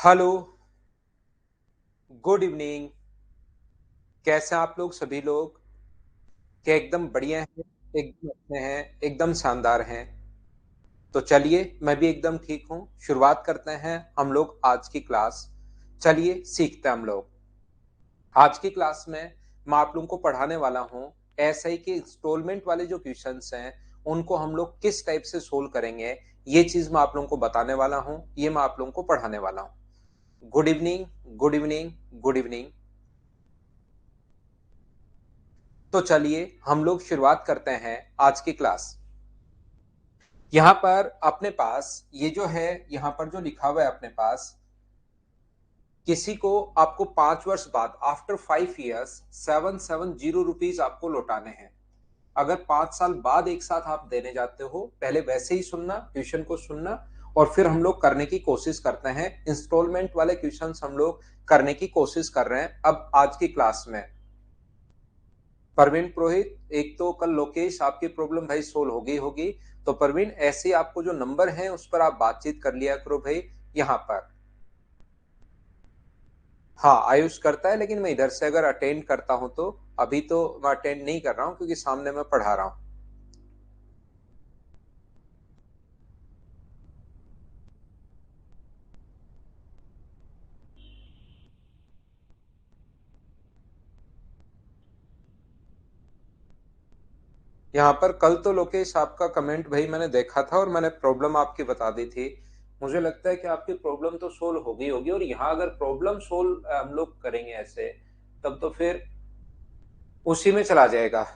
Hello, good evening. कैसे हैं आप लोग सभी लोग? क्या एकदम बढ़िया हैं, एकदम अच्छे हैं, एकदम शानदार हैं? तो चलिए मैं भी एकदम ठीक हूँ। शुरुआत करते हैं हम लोग आज की क्लास। चलिए सीखते हैं हम लोग। आज की क्लास में मैं आप लोगों को पढ़ाने वाला हूँ एसआई के इंस्टॉलमेंट वाले जो क्वेश्चंस हैं उनको हम लोग किस टाइप से सोल्व करेंगे। ये चीज मैं आप लोगों को बताने वाला हूँ, ये मैं आप लोगों को पढ़ाने वाला हूँ। Good evening, good evening, good evening. तो चलिए हम लोग शुरुआत करते हैं आज की क्लास। यहाँ पर अपने पास ये जो है, यहाँ पर जो लिखा हुआ है अपने पास, किसी को आपको 5 वर्ष बाद आफ्टर 5 ईयर्स 770 रुपीज आपको लौटाने हैं। अगर 5 साल बाद एक साथ आप देने जाते हो, पहले वैसे ही सुनना, ट्यूशन को सुनना, और फिर हम लोग करने की कोशिश करते हैं। इंस्टॉलमेंट वाले क्वेश्चन हम लोग करने की कोशिश कर रहे हैं अब आज की क्लास में। परवीन पुरोहित, एक तो कल लोकेश आपकी प्रॉब्लम भाई सोल्व होगी होगी। तो परवीन ऐसे आपको जो नंबर है उस पर आप बातचीत कर लिया करो भाई। यहाँ पर हाँ आयुष करता है, लेकिन मैं इधर से अगर अटेंड करता हूं तो अभी तो मैं अटेंड नहीं कर रहा हूं क्योंकि सामने मैं पढ़ा रहा हूं। यहाँ पर कल तो लोकेश आपका कमेंट भाई मैंने देखा था और मैंने प्रॉब्लम आपकी बता दी थी। मुझे लगता है कि आपकी प्रॉब्लम तो सोल्व होगी होगी, और यहाँ अगर प्रॉब्लम सोल्व हम लोग करेंगे ऐसे, तब तो फिर उसी में चला जाएगा।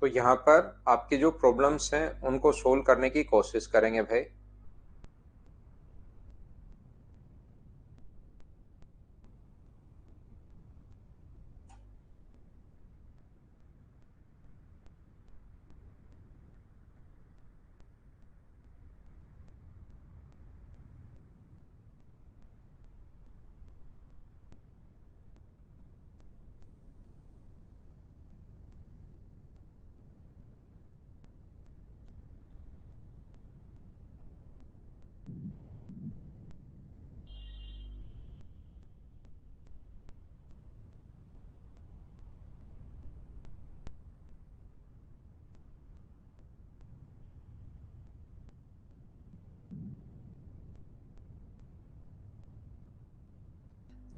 तो यहाँ पर आपकी जो प्रॉब्लम्स हैं उनको सोल्व करने की कोशिश करेंगे भाई।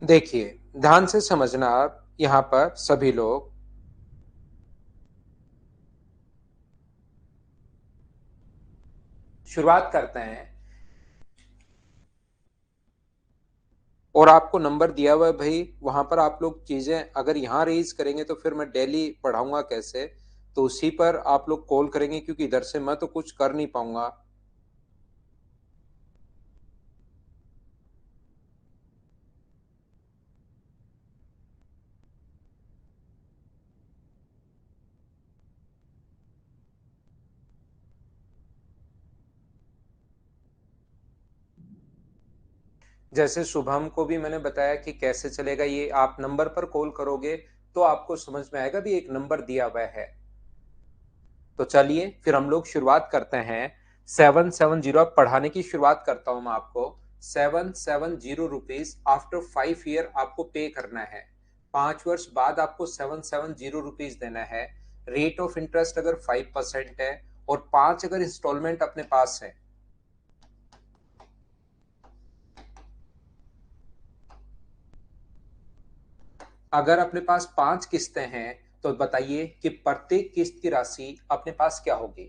देखिए, ध्यान से समझना आप यहाँ पर सभी लोग। शुरुआत करते हैं। और आपको नंबर दिया हुआ है भाई, वहां पर आप लोग चीजें अगर यहाँ रेज करेंगे तो फिर मैं डेली पढ़ाऊंगा कैसे? तो उसी पर आप लोग कॉल करेंगे क्योंकि इधर से मैं तो कुछ कर नहीं पाऊंगा। जैसे शुभम को भी मैंने बताया कि कैसे चलेगा, ये आप नंबर पर कॉल करोगे तो आपको समझ में आएगा भी एक नंबर दिया हुआ है। तो चलिए फिर हम लोग शुरुआत करते हैं। 770 पढ़ाने की शुरुआत करता हूं मैं आपको। 770 रुपीज आफ्टर 5 ईयर आपको पे करना है। 5 वर्ष बाद आपको 770 रुपीज देना है। रेट ऑफ इंटरेस्ट अगर 5% है, और 5 अगर इंस्टॉलमेंट अपने पास है। अगर अपने पास 5 किस्तें हैं तो बताइए कि प्रत्येक किस्त की राशि अपने पास क्या होगी।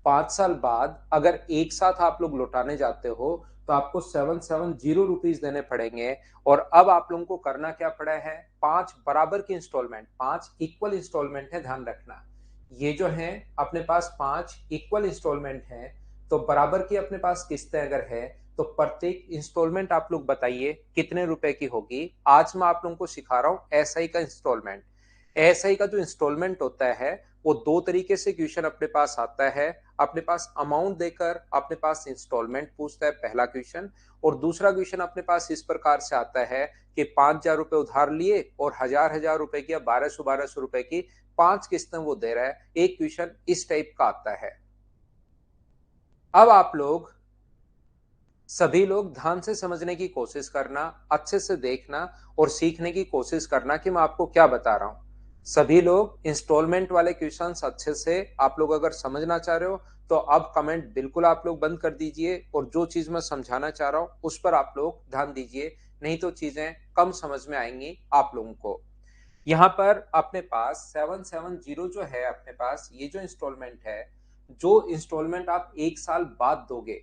5 साल बाद अगर एक साथ आप लोग लौटाने जाते हो तो आपको 770 रुपीज देने पड़ेंगे। और अब आप लोगों को करना क्या पड़ा है? 5 बराबर की इंस्टॉलमेंट, 5 इक्वल इंस्टॉलमेंट है, ध्यान रखना। ये जो है अपने पास 5 इक्वल इंस्टॉलमेंट है। तो बराबर की अपने पास किस्तें अगर है तो प्रत्येक इंस्टॉलमेंट आप लोग बताइए कितने रुपए की होगी। आज मैं आप लोगों को सिखा रहा हूं एसआई का इंस्टॉलमेंट। एएसआई का जो इंस्टॉलमेंट होता है वो दो तरीके से क्वेश्चन अपने पास आता है। अपने पास अमाउंट देकर अपने पास इंस्टॉलमेंट पूछता है, पहला क्वेश्चन। और दूसरा क्वेश्चन अपने पास इस प्रकार से आता है कि 5,000 रुपए उधार लिए और हजार हजार रुपए की या 1,200 रुपए की 5 किस्तें वो दे रहा है। एक क्वेश्चन इस टाइप का आता है। अब आप लोग सभी लोग ध्यान से समझने की कोशिश करना, अच्छे से देखना और सीखने की कोशिश करना कि मैं आपको क्या बता रहा हूं। सभी लोग इंस्टॉलमेंट वाले क्वेश्चंस अच्छे से आप लोग अगर समझना चाह रहे हो तो अब कमेंट बिल्कुल आप लोग बंद कर दीजिए और जो चीज मैं समझाना चाह रहा हूं उस पर आप लोग ध्यान दीजिए, नहीं तो चीजें कम समझ में आएंगी आप लोगों को। यहाँ पर अपने पास 770 जो है, अपने पास ये जो इंस्टॉलमेंट है, जो इंस्टॉलमेंट आप एक साल बाद दोगे,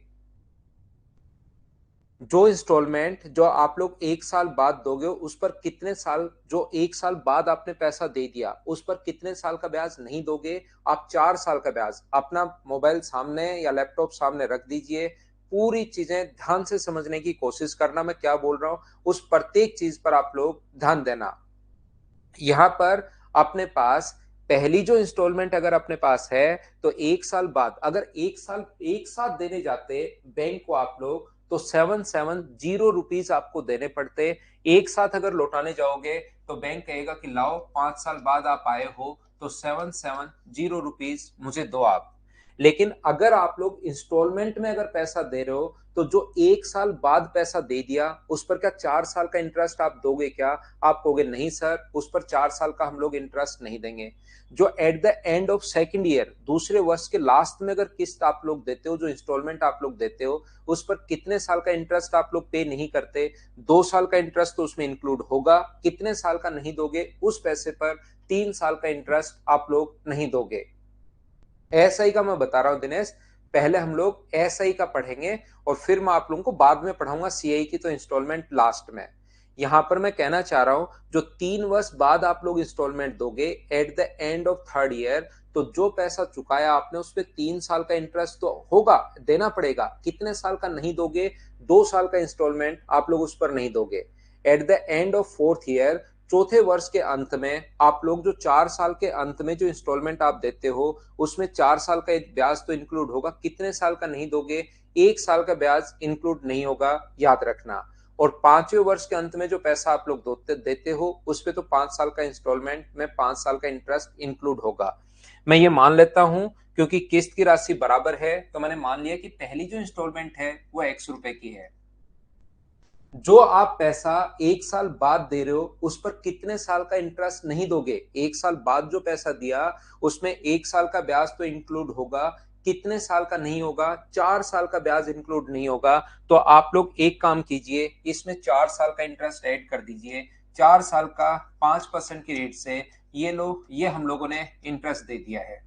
जो इंस्टॉलमेंट जो आप लोग एक साल बाद दोगे उस पर कितने साल, जो एक साल बाद आपने पैसा दे दिया उस पर कितने साल का ब्याज नहीं दोगे। आप 4 साल का ब्याज, अपना मोबाइल सामने या लैपटॉप सामने रख दीजिए, पूरी चीजें ध्यान से समझने की कोशिश करना, मैं क्या बोल रहा हूं उस प्रत्येक चीज पर आप लोग ध्यान देना। यहाँ पर अपने पास पहली जो इंस्टॉलमेंट अगर अपने पास है तो एक साल बाद, अगर एक साल एक साथ देने जाते बैंक को आप लोग तो 770 रुपीज आपको देने पड़ते। एक साथ अगर लौटाने जाओगे तो बैंक कहेगा कि लाओ 5 साल बाद आप आए हो तो 770 रुपीज मुझे दो आप। लेकिन अगर आप लोग इंस्टॉलमेंट में अगर पैसा दे रहे हो तो जो एक साल बाद पैसा दे दिया उस पर क्या 4 साल का इंटरेस्ट आप दोगे क्या? आप कहोगे नहीं सर, उस पर 4 साल का हम लोग इंटरेस्ट नहीं देंगे। जो eight the end of second year, दूसरे वर्ष के लास्ट में अगर किस्त आप लोग देते हो, जो इंस्टॉलमेंट आप लोग देते हो उस पर कितने साल का इंटरेस्ट आप लोग पे नहीं करते? 2 साल का इंटरेस्ट तो उसमें इंक्लूड होगा। कितने साल का नहीं दोगे? उस पैसे पर 3 साल का इंटरेस्ट आप लोग नहीं दोगे। एसआई का मैं बता रहा हूं दिनेश, पहले हम लोग एसआई का पढ़ेंगे और फिर मैं आप लोगों को बाद में पढ़ाऊंगा सीआई की तो इंस्टॉलमेंट लास्ट में। यहां पर मैं कहना चाह रहा हूं जो 3 वर्ष बाद आप लोग इंस्टॉलमेंट दोगे eight the end of third year, तो जो पैसा चुकाया आपने उस पर 3 साल का इंटरेस्ट तो होगा, देना पड़ेगा। कितने साल का नहीं दोगे? 2 साल का इंस्टॉलमेंट आप लोग उस पर नहीं दोगे। Eight the end of fourth year, चौथे वर्ष के अंत में आप लोग जो 4 साल के अंत में जो इंस्टॉलमेंट आप देते हो उसमें 4 साल का एक ब्याज तो इंक्लूड होगा। कितने साल का नहीं दोगे? 1 साल का ब्याज इंक्लूड नहीं होगा, याद रखना। और 5वें वर्ष के अंत में जो पैसा आप लोग देते हो उस पे तो 5 साल का इंस्टॉलमेंट में 5 साल का इंटरेस्ट इंक्लूड होगा। मैं ये मान लेता हूं क्योंकि किस्त की राशि बराबर है तो मैंने मान लिया कि पहली जो इंस्टॉलमेंट है वो ₹X की है। जो आप पैसा एक साल बाद दे रहे हो उस पर कितने साल का इंटरेस्ट नहीं दोगे? एक साल बाद जो पैसा दिया उसमें 1 साल का ब्याज तो इंक्लूड होगा। कितने साल का नहीं होगा? 4 साल का ब्याज इंक्लूड नहीं होगा। तो आप लोग एक काम कीजिए, इसमें 4 साल का इंटरेस्ट ऐड कर दीजिए। 4 साल का 5% की रेट से ये हम लोगों ने इंटरेस्ट दे दिया है।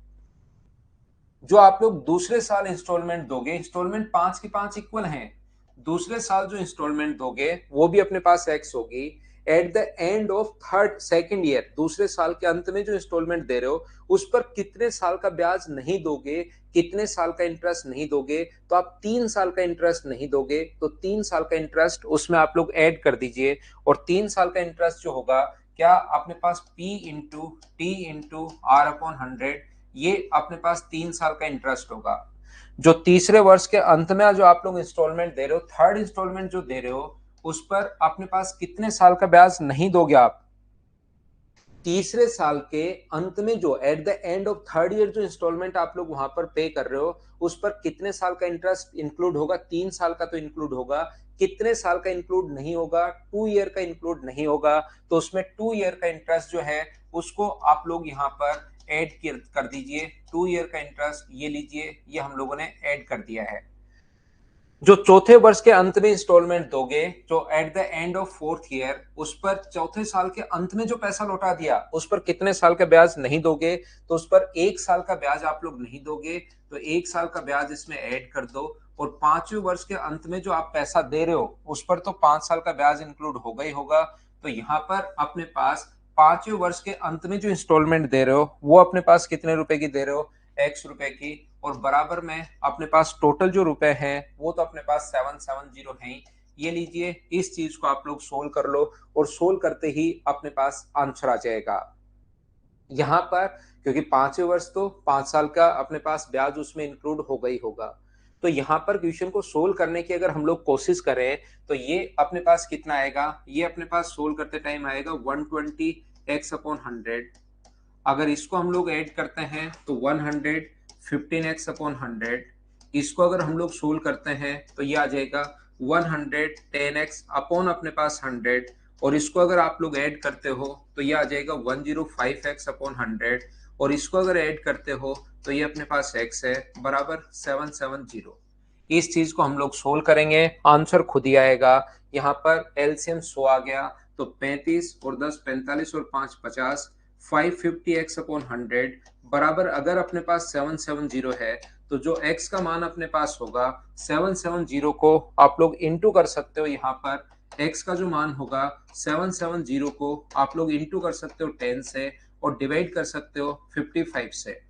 जो आप लोग दूसरे साल इंस्टॉलमेंट दोगे, इंस्टॉलमेंट 5 की 5 इक्वल हैं, दूसरे साल जो इंस्टॉलमेंट दोगे वो भी अपने पास एक्स होगी। Eight the end of third second year, दूसरे साल के अंत में जो इंस्टॉलमेंट दे रहे हो उस पर कितने साल का ब्याज नहीं दोगे, कितने साल का इंटरेस्ट नहीं दोगे? तो आप 3 साल का इंटरेस्ट नहीं दोगे तो 3 साल का इंटरेस्ट उसमें आप लोग ऐड कर दीजिए। और 3 साल का इंटरेस्ट जो होगा, क्या अपने पास P into T into R upon 100, ये अपने पास 3 साल का इंटरेस्ट होगा। जो तीसरे वर्ष के अंत में जो आप लोग इंस्टॉलमेंट दे रहे हो, थर्ड इंस्टॉलमेंट जो दे रहे हो उस पर अपने पास कितने साल का ब्याज नहीं दोगे आप? तीसरे साल के अंत में जो eight the end of third year जो इंस्टॉलमेंट आप लोग वहां पर पे कर रहे हो उस पर कितने साल का इंटरेस्ट इंक्लूड होगा? 3 साल का तो इंक्लूड होगा। कितने साल का इंक्लूड नहीं होगा? 2 ईयर का इंक्लूड नहीं होगा। तो उसमें 2 ईयर का इंटरेस्ट जो है उसको आप लोग यहाँ पर ऐड कर दीजिए। 2 ईयर का इंटरेस्ट ये लीजिए, ये हम लोगों ने ऐड कर दिया है। जो चौथे वर्ष के अंत में इंस्टॉलमेंट दोगे, जो eight the end of fourth year, उस पर चौथे साल के अंत में जो पैसा लौटा दिया उस पर कितने साल का ब्याज नहीं दोगे? तो उस पर 1 साल का ब्याज आप लोग नहीं दोगे। तो 1 साल का ब्याज इसमें ऐड कर दो। और 5वें वर्ष के अंत में जो आप पैसा दे रहे हो उस पर तो 5 साल का ब्याज इंक्लूड होगा ही होगा। तो यहाँ पर अपने पास 5वें वर्ष के अंत में जो इंस्टॉलमेंट दे रहे हो वो अपने पास कितने रुपए की दे रहे हो? ₹X की। और बराबर में अपने पास टोटल जो रुपए हैं वो तो अपने पास 770 है ही। ये लीजिए, इस चीज को आप लोग सोल्व कर लो और सोल्व करते ही अपने पास आंसर आ जाएगा। यहाँ पर क्योंकि 5वें वर्ष तो 5 साल का अपने पास ब्याज उसमें इंक्लूड होगा ही होगा। तो यहाँ पर क्वेश्चन को सोल्व करने की अगर हम लोग कोशिश करें तो ये अपने पास कितना आएगा, ये अपने पास सोल्व करते टाइम आएगा 120x/100। अगर इसको हम लोग ऐड करते हैं तो 115x/100। इसको अगर हम लोग सोल्व करते हैं तो ये आ जाएगा 110x अपॉन अपने पास 100। और इसको अगर आप लोग ऐड करते हो तो ये आ जाएगा 105x/100। और इसको अगर ऐड करते हो तो ये अपने पास x है बराबर 770। इस चीज को हम लोग सोल्व करेंगे, आंसर खुद ही आएगा। यहाँ पर एलसीएम 100 आ गया तो 35 और 10 45 और 5 50, 550x/100 बराबर अगर अपने पास 770 है तो जो x का मान अपने पास होगा 770 को आप लोग इंटू कर सकते हो। यहाँ पर x का जो मान होगा 770 को आप लोग इंटू कर सकते हो 10 से और डिवाइड कर सकते हो 55 से।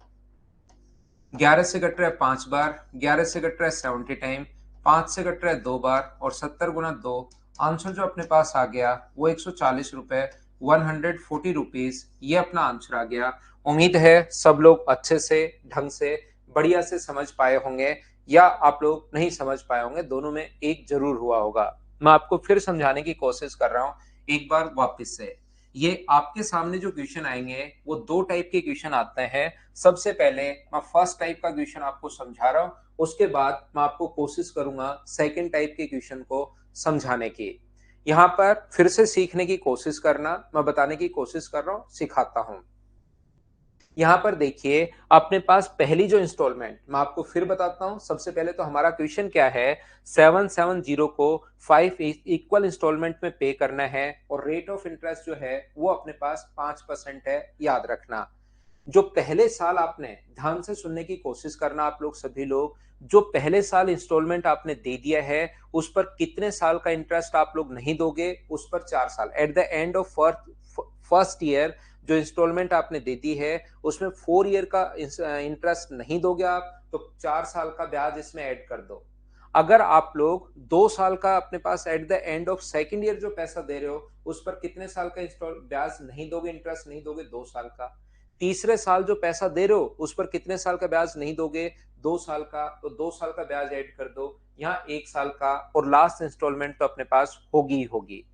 11 से कट रहा है 5 बार, 11 से कट रहा है 70 टाइम, 5 से कट रहा है 2 बार और 70 गुना 2। आंसर जो अपने पास आ गया वो 140 रुपए, 140 रुपीज, ये अपना आंसर आ गया। उम्मीद है सब लोग अच्छे से ढंग से बढ़िया से समझ पाए होंगे, या आप लोग नहीं समझ पाए होंगे, दोनों में एक जरूर हुआ होगा। मैं आपको फिर समझाने की कोशिश कर रहा हूँ एक बार वापस से। ये आपके सामने जो क्वेश्चन आएंगे वो दो टाइप के क्वेश्चन आते हैं। सबसे पहले मैं फर्स्ट टाइप का क्वेश्चन आपको समझा रहा हूं, उसके बाद मैं आपको कोशिश करूंगा सेकंड टाइप के क्वेश्चन को समझाने की। यहाँ पर फिर से सीखने की कोशिश करना, मैं बताने की कोशिश कर रहा हूँ, सिखाता हूं। यहाँ पर देखिए अपने पास पहली जो इंस्टॉलमेंट, मैं आपको फिर बताता हूं। सबसे पहले तो हमारा क्वेश्चन क्या है, 770 को 5 इक्वल इंस्टॉलमेंट में पे करना है और रेट ऑफ इंटरेस्ट जो है वो अपने पास 5% है, याद रखना। जो पहले साल आपने, ध्यान से सुनने की कोशिश करना आप लोग सभी लोग, जो पहले साल इंस्टॉलमेंट आपने दे दिया है उस पर कितने साल का इंटरेस्ट आप लोग नहीं दोगे, उस पर 4 साल। Eight the end of first year जो इंस्टॉलमेंट आपने दे दी है उसमें 4 ईयर का इंटरेस्ट नहीं दोगे आप, तो 4 साल का ब्याज इसमें ऐड कर दो। अगर आप लोग 2 साल का अपने पास at the end of second year जो पैसा दे रहे हो उस पर कितने साल का इंस्टॉल ब्याज नहीं दोगे, इंटरेस्ट नहीं दोगे, 2 साल का। तीसरे साल जो पैसा दे रहे हो उस पर कितने साल का ब्याज नहीं दोगे, 2 साल का, तो 2 साल का ब्याज ऐड कर दो, यहाँ 1 साल का, और लास्ट इंस्टॉलमेंट तो अपने पास होगी ही होगी।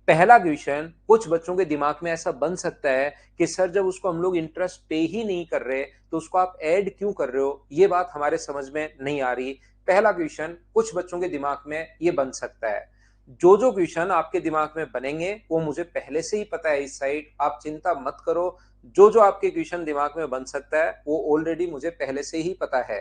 पहला क्वेश्चन कुछ बच्चों के दिमाग में ऐसा बन सकता है कि सर जब उसको हम लोग इंटरेस्ट पे ही नहीं कर रहे तो उसको आप ऐड क्यों कर रहे हो, ये बात हमारे समझ में नहीं आ रही। पहला क्वेश्चन कुछ बच्चों के दिमाग में ये बन सकता है। जो जो क्वेश्चन आपके दिमाग में बनेंगे वो मुझे पहले से ही पता है इस साइड, आप चिंता मत करो। जो जो आपके क्वेश्चन दिमाग में बन सकता है वो ऑलरेडी मुझे पहले से ही पता है।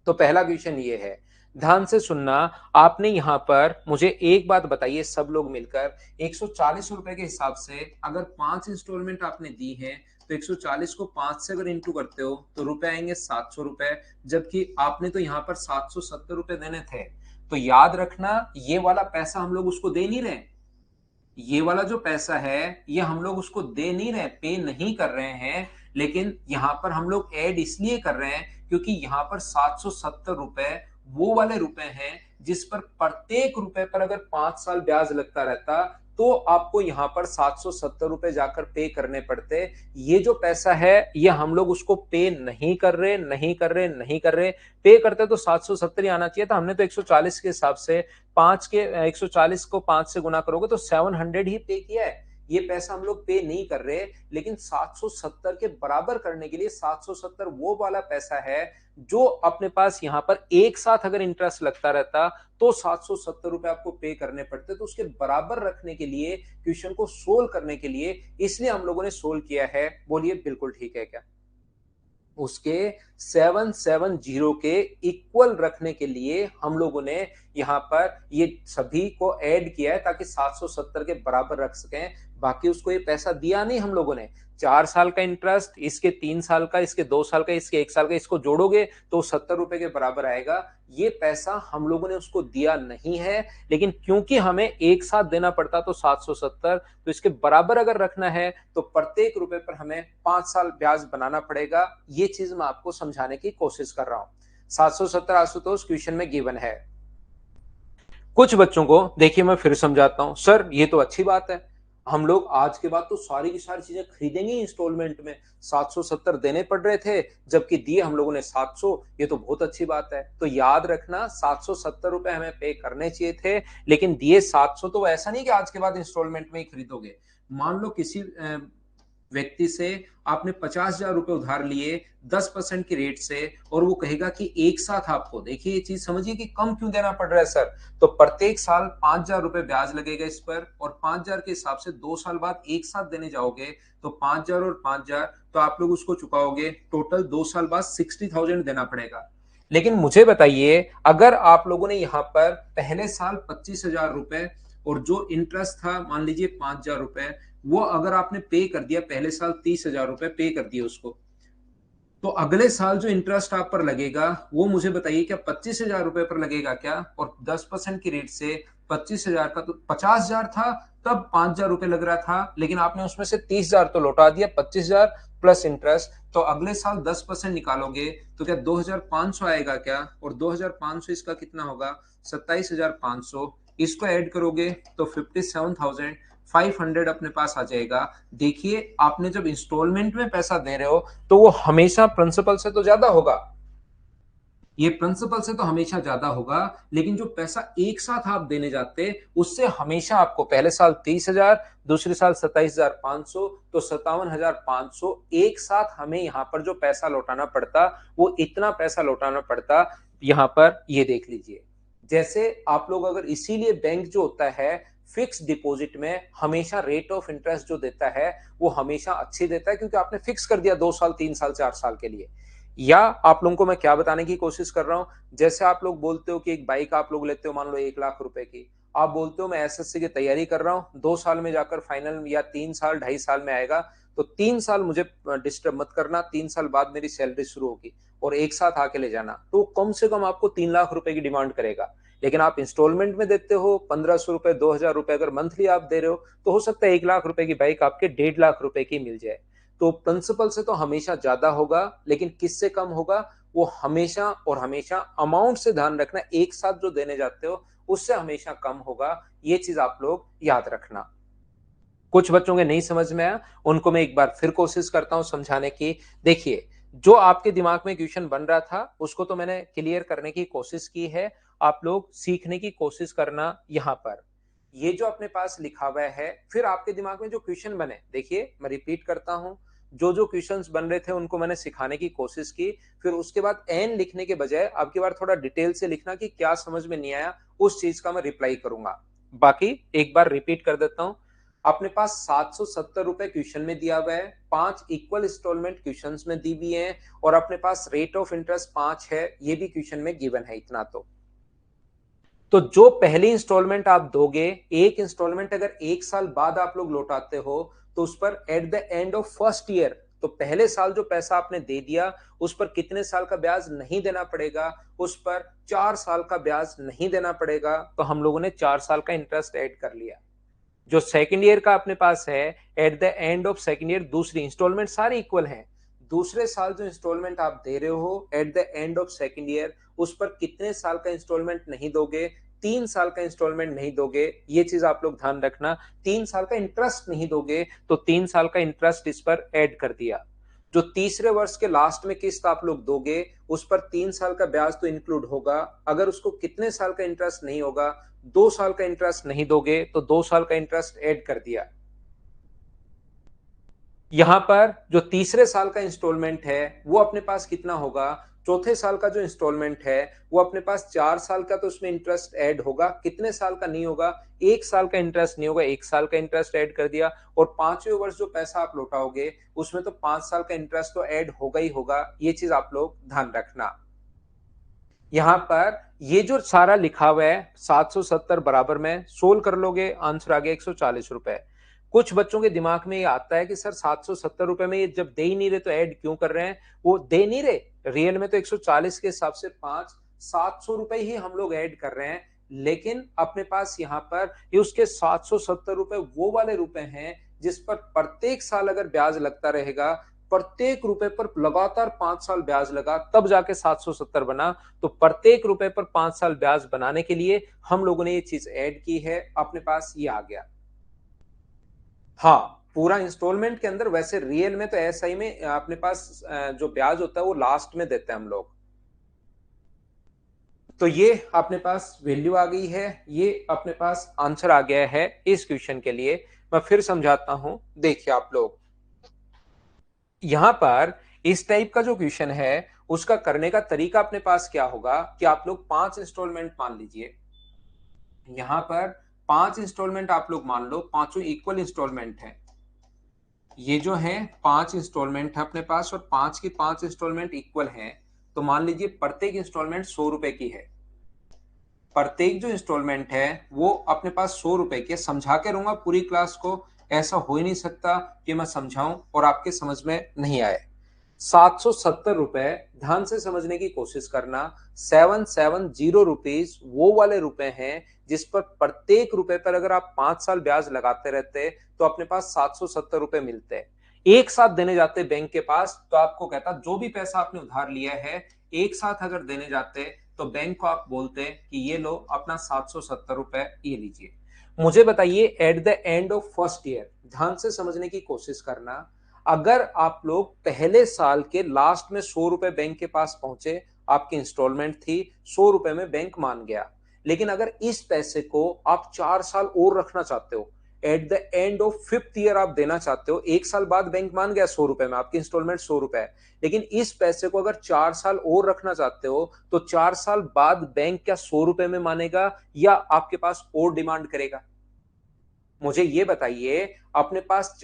तो पहला क्वेश्चन ये है, ध्यान से सुनना। आपने यहाँ पर मुझे एक बात बताइए सब लोग मिलकर, 140 रुपए के हिसाब से अगर 5 इंस्टॉलमेंट आपने दी है तो 140 को 5 से अगर इंटू करते हो तो रुपए आएंगे 700 रुपए, जबकि आपने तो यहाँ पर 770 रुपए देने थे। तो याद रखना ये वाला पैसा हम लोग उसको दे नहीं रहे, ये वाला जो पैसा है ये हम लोग उसको दे नहीं रहे, पे नहीं कर रहे हैं, लेकिन यहाँ पर हम लोग ऐड इसलिए कर रहे हैं क्योंकि यहाँ पर 770 रुपए वो वाले रुपए हैं जिस पर प्रत्येक रुपए पर अगर 5 साल ब्याज लगता रहता तो आपको यहाँ पर 770 रुपए जाकर पे करने पड़ते। ये जो पैसा है ये हम लोग उसको पे नहीं कर रहे, नहीं कर रहे, नहीं कर रहे। पे करते तो 770 ही आना चाहिए था, हमने तो 140 के हिसाब से 140 को 5 से गुना करोगे तो 700 ही पे किया है। ये पैसा हम लोग पे नहीं कर रहे, लेकिन 770 के बराबर करने के लिए 770 वो वाला पैसा है जो अपने पास यहाँ पर एक साथ अगर इंटरेस्ट लगता रहता तो 770 रुपए आपको पे करने पड़ते। तो उसके बराबर रखने के लिए, क्वेश्चन को सोल्व करने के लिए, इसलिए हम लोगों ने सोल्व किया है। बोलिए बिल्कुल ठीक है क्या? उसके 770 के इक्वल रखने के लिए हम लोगों ने यहाँ पर ये सभी को ऐड किया है ताकि 770 के बराबर रख सकें। बाकी उसको ये पैसा दिया नहीं हम लोगों ने। 4 साल का इंटरेस्ट, इसके 3 साल का, इसके 2 साल का, इसके 1 साल का, इसको जोड़ोगे तो 70 रुपए के बराबर आएगा। ये पैसा हम लोगों ने उसको दिया नहीं है, लेकिन क्योंकि हमें एक साथ देना पड़ता तो 770, तो इसके बराबर अगर रखना है तो प्रत्येक रुपए पर हमें 5 साल ब्याज बनाना पड़ेगा। ये चीज मैं आपको समझाने की कोशिश कर रहा हूं। 770 आशुतोष क्वेश्चन में गिवन है। कुछ बच्चों को देखिए मैं फिर समझाता हूं, सर ये तो अच्छी बात है, हम लोग आज के बाद तो सारी की सारी चीजें खरीदेंगे इंस्टॉलमेंट में। 770 देने पड़ रहे थे, जबकि दिए हम लोगों ने 700। ये तो बहुत अच्छी बात है। तो याद रखना, 770 रुपए हमें पे करने चाहिए थे, लेकिन दिए 700। तो ऐसा नहीं कि आज के बाद इंस्टॉलमेंट में ही खरीदोगे। मान लो किसी व्यक्ति से आपने 50,000 रुपए उधार लिए 10% की रेट से, और वो कहेगा कि एक साथ आपको, देखिए ये चीज समझिए कि कम क्यों देना पड़ रहा है सर। तो प्रत्येक साल 5,000 रुपए ब्याज लगेगा इस पर, और 5,000 के हिसाब से 2 साल बाद एक साथ देने जाओगे तो 5,000 और 5,000, तो आप लोग उसको चुकाओगे, टोटल 2 साल बाद 60,000 देना पड़ेगा। लेकिन मुझे बताइए, अगर आप लोगों ने यहाँ पर पहले साल 25,000 रुपए, और जो इंटरेस्ट था मान लीजिए 5,000 रुपए, वो अगर आपने पे कर दिया पहले साल, 30,000 रुपए पे कर दिए उसको, तो अगले साल जो इंटरेस्ट आप पर लगेगा वो मुझे बताइए, क्या 25,000 रुपए पर लगेगा क्या? और 10% की रेट से 25,000 का तो 50,000 था, तब 5,000 रुपए लग रहा था, लेकिन आपने उसमें से 30,000 तो लौटा दिया, 25,000 प्लस इंटरेस्ट। तो अगले साल 10% निकालोगे तो क्या 2,500 आएगा क्या? और 2,500 इसका कितना होगा? 27,500। इसको ऐड करोगे तो 57,500 अपने पास आ जाएगा। देखिए, आपने जब इंस्टॉलमेंट में पैसा दे रहे हो तो वो हमेशा प्रिंसिपल से तो ज्यादा होगा, ये प्रिंसिपल से तो हमेशा ज्यादा होगा। लेकिन जो पैसा एक साथ आप देने जाते, उससे हमेशा आपको पहले साल 30,000, दूसरे साल 27,500, तो 57,500 एक साथ हमें यहाँ पर जो पैसा लौटाना पड़ता, वो इतना पैसा लौटाना पड़ता। यहाँ पर ये देख लीजिए, जैसे आप लोग अगर, इसीलिए बैंक जो होता है फिक्स डिपॉजिट में हमेशा रेट ऑफ इंटरेस्ट जो देता है वो हमेशा अच्छी देता है, क्योंकि आपने फिक्स कर दिया 2 साल, 3 साल, 4 साल के लिए। या आप लोगों को मैं क्या बताने की कोशिश कर रहा हूं, जैसे आप लोग बोलते हो कि एक बाइक आप लोग लेते हो, मान लो 1 लाख रुपए की, आप बोलते हो मैं एसएससी की तैयारी कर रहा हूं, 2 साल में जाकर फाइनल, या 3 साल, 2.5 साल में आएगा, तो 3 साल मुझे डिस्टर्ब मत करना, 3 साल बाद मेरी सैलरी शुरू होगी, और एक साथ आके ले जाना, तो कम से कम आपको 3 लाख रुपए की डिमांड करेगा। लेकिन आप इंस्टॉलमेंट में देते हो 1,500 रुपए, 2,000 रुपए, अगर मंथली आप दे रहे हो, तो हो सकता है 1 लाख रुपए की बाइक आपके 1.5 लाख रुपए की मिल जाए। तो प्रिंसिपल से तो हमेशा ज्यादा होगा, लेकिन किससे कम होगा? वो हमेशा और हमेशा अमाउंट से ध्यान रखना, एक साथ जो देने जाते हो उससे हमेशा कम होगा। ये चीज आप लोग याद रखना। कुछ बच्चों के नहीं समझ में आया, उनको मैं एक बार फिर कोशिश करता हूं समझाने की। देखिए, जो आपके दिमाग में क्वेश्चन बन रहा था उसको तो मैंने क्लियर करने की कोशिश की है। आप लोग सीखने की कोशिश करना। यहाँ पर ये जो अपने पास लिखा हुआ है, फिर आपके दिमाग में जो क्वेश्चन बने, देखिए मैं रिपीट करता हूं, जो जो क्वेश्चंस बन रहे थे उनको मैंने सिखाने की कोशिश की। फिर उसके बाद एन लिखने के बजाय अब की बार थोड़ा डिटेल से लिखना कि क्या समझ में नहीं आया, उस चीज का मैं रिप्लाई करूंगा। बाकी एक बार रिपीट कर देता हूं। अपने पास 770 रुपए क्वेश्चन में दिया हुआ है, 5 इक्वल इंस्टॉलमेंट क्वेश्चन में दी हुई है, और अपने पास रेट ऑफ इंटरेस्ट 5 है, ये भी क्वेश्चन में गिवन है इतना। तो जो पहली इंस्टॉलमेंट आप दोगे, एक इंस्टॉलमेंट अगर एक साल बाद आप लोग लौटाते हो, तो उस पर eight the end of first year, तो पहले साल जो पैसा आपने दे दिया उस पर कितने साल का ब्याज नहीं देना पड़ेगा? उस पर 4 साल का ब्याज नहीं देना पड़ेगा। तो हम लोगों ने 4 साल का इंटरेस्ट ऐड कर लिया। जो सेकंड ईयर का अपने पास है, eight the end of second year, दूसरी इंस्टॉलमेंट सारी इक्वल हैं, दूसरे साल जो इंस्टॉलमेंट आप दे रहे हो eight the end of second year, उस पर कितने साल का इंस्टॉलमेंट नहीं दोगे? 3 साल का इंस्टॉलमेंट नहीं दोगे। ये चीज आप लोग ध्यान रखना। 3 साल का इंटरेस्ट नहीं दोगे, तो 3 साल का इंटरेस्ट इस पर ऐड कर दिया। जो तीसरे वर्ष के लास्ट में किस्त आप लोग दोगे, उस पर 3 साल का ब्याज तो इंक्लूड होगा। अगर उसको कितने साल का इंटरेस्ट नहीं होगा, 2 साल का इंटरेस्ट नहीं दोगे, तो 2 साल का इंटरेस्ट ऐड कर दिया। यहां पर जो तीसरे साल का इंस्टॉलमेंट है वो अपने पास कितना होगा? चौथे साल का जो इंस्टॉलमेंट है वो अपने पास 4 साल का, तो उसमें इंटरेस्ट ऐड होगा। कितने साल का नहीं होगा? 1 साल का इंटरेस्ट नहीं होगा, 1 साल का इंटरेस्ट ऐड कर दिया। और पांचवें वर्ष जो पैसा आप लौटाओगे उसमें तो 5 साल का इंटरेस्ट तो ऐड होगा ही होगा। ये चीज आप लोग ध्यान रखना। यहां पर ये जो सारा लिखा हुआ है 770 बराबर में सोल्व कर लोगे, आंसर आ गया 140 रुपए। कुछ बच्चों के दिमाग में ये आता है कि सर 770 रुपए में ये जब दे ही नहीं रहे तो ऐड क्यों कर रहे हैं? वो दे नहीं रहे, रियल में तो 140 के हिसाब से 5, 700 रुपए ही हम लोग ऐड कर रहे हैं। लेकिन अपने पास यहाँ पर ये उसके 770 रुपए वो वाले रुपए हैं जिस पर प्रत्येक साल अगर ब्याज लगता रहेगा, प्रत्येक रुपए पर लगातार 5 साल ब्याज लगा, तब जाके 770 बना। तो प्रत्येक रुपए पर 5 साल ब्याज बनाने के लिए हम लोगों ने ये चीज ऐड की है, अपने पास ये आ गया। हाँ, पूरा इंस्टॉलमेंट के अंदर, वैसे रियल में तो एसआई में अपने पास जो ब्याज होता है वो लास्ट में देते हैं हम लोग। तो ये अपने पास वैल्यू आ गई है, ये अपने पास आंसर आ गया है इस क्वेश्चन के लिए। मैं फिर समझाता हूं, देखिए आप लोग यहां पर इस टाइप का जो क्वेश्चन है उसका करने का तरीका अपने पास क्या होगा कि आप लोग 5 इंस्टॉलमेंट मान लीजिए। यहां पर 5 इंस्टॉलमेंट आप लोग मान लो, पांचों इक्वल इंस्टॉलमेंट है। ये जो है 5 इंस्टॉलमेंट है अपने पास और 5 की 5 इंस्टॉलमेंट इक्वल है। तो मान लीजिए प्रत्येक इंस्टॉलमेंट 100 रुपए की है। प्रत्येक जो इंस्टॉलमेंट है वो अपने पास 100 रुपए की है। समझा के रहूंगा पूरी क्लास को, ऐसा हो ही नहीं सकता कि मैं समझाऊं और आपके समझ में नहीं आए। 770 रुपए, ध्यान से समझने की कोशिश करना। 770 रुपीज वो वाले रुपए हैं जिस पर प्रत्येक रुपए पर अगर आप 5 साल ब्याज लगाते रहते तो अपने पास 770 रुपए मिलते हैं। एक साथ देने जाते बैंक के पास तो आपको कहता जो भी पैसा आपने उधार लिया है एक साथ अगर देने जाते तो बैंक को आप बोलते कि ये लो अपना 770 रुपए ये लीजिए। मुझे बताइए eight the end of first year, ध्यान से समझने की कोशिश करना। अगर आप लोग पहले साल के लास्ट में 100 रुपए बैंक के पास पहुंचे, आपकी इंस्टॉलमेंट थी 100 रुपए में बैंक मान गया, लेकिन अगर इस पैसे को आप 4 साल और रखना चाहते हो, eight the end of fifth year आप देना चाहते हो, एक साल बाद बैंक मान गया 100 रुपए में, आपकी इंस्टॉलमेंट 100 रुपए है, लेकिन इस पैसे को अगर 4 साल और रखना चाहते हो तो 4 साल बाद बैंक क्या 100 रुपए में मानेगा या आपके पास और डिमांड करेगा? मुझे ये बताइए, अपने पास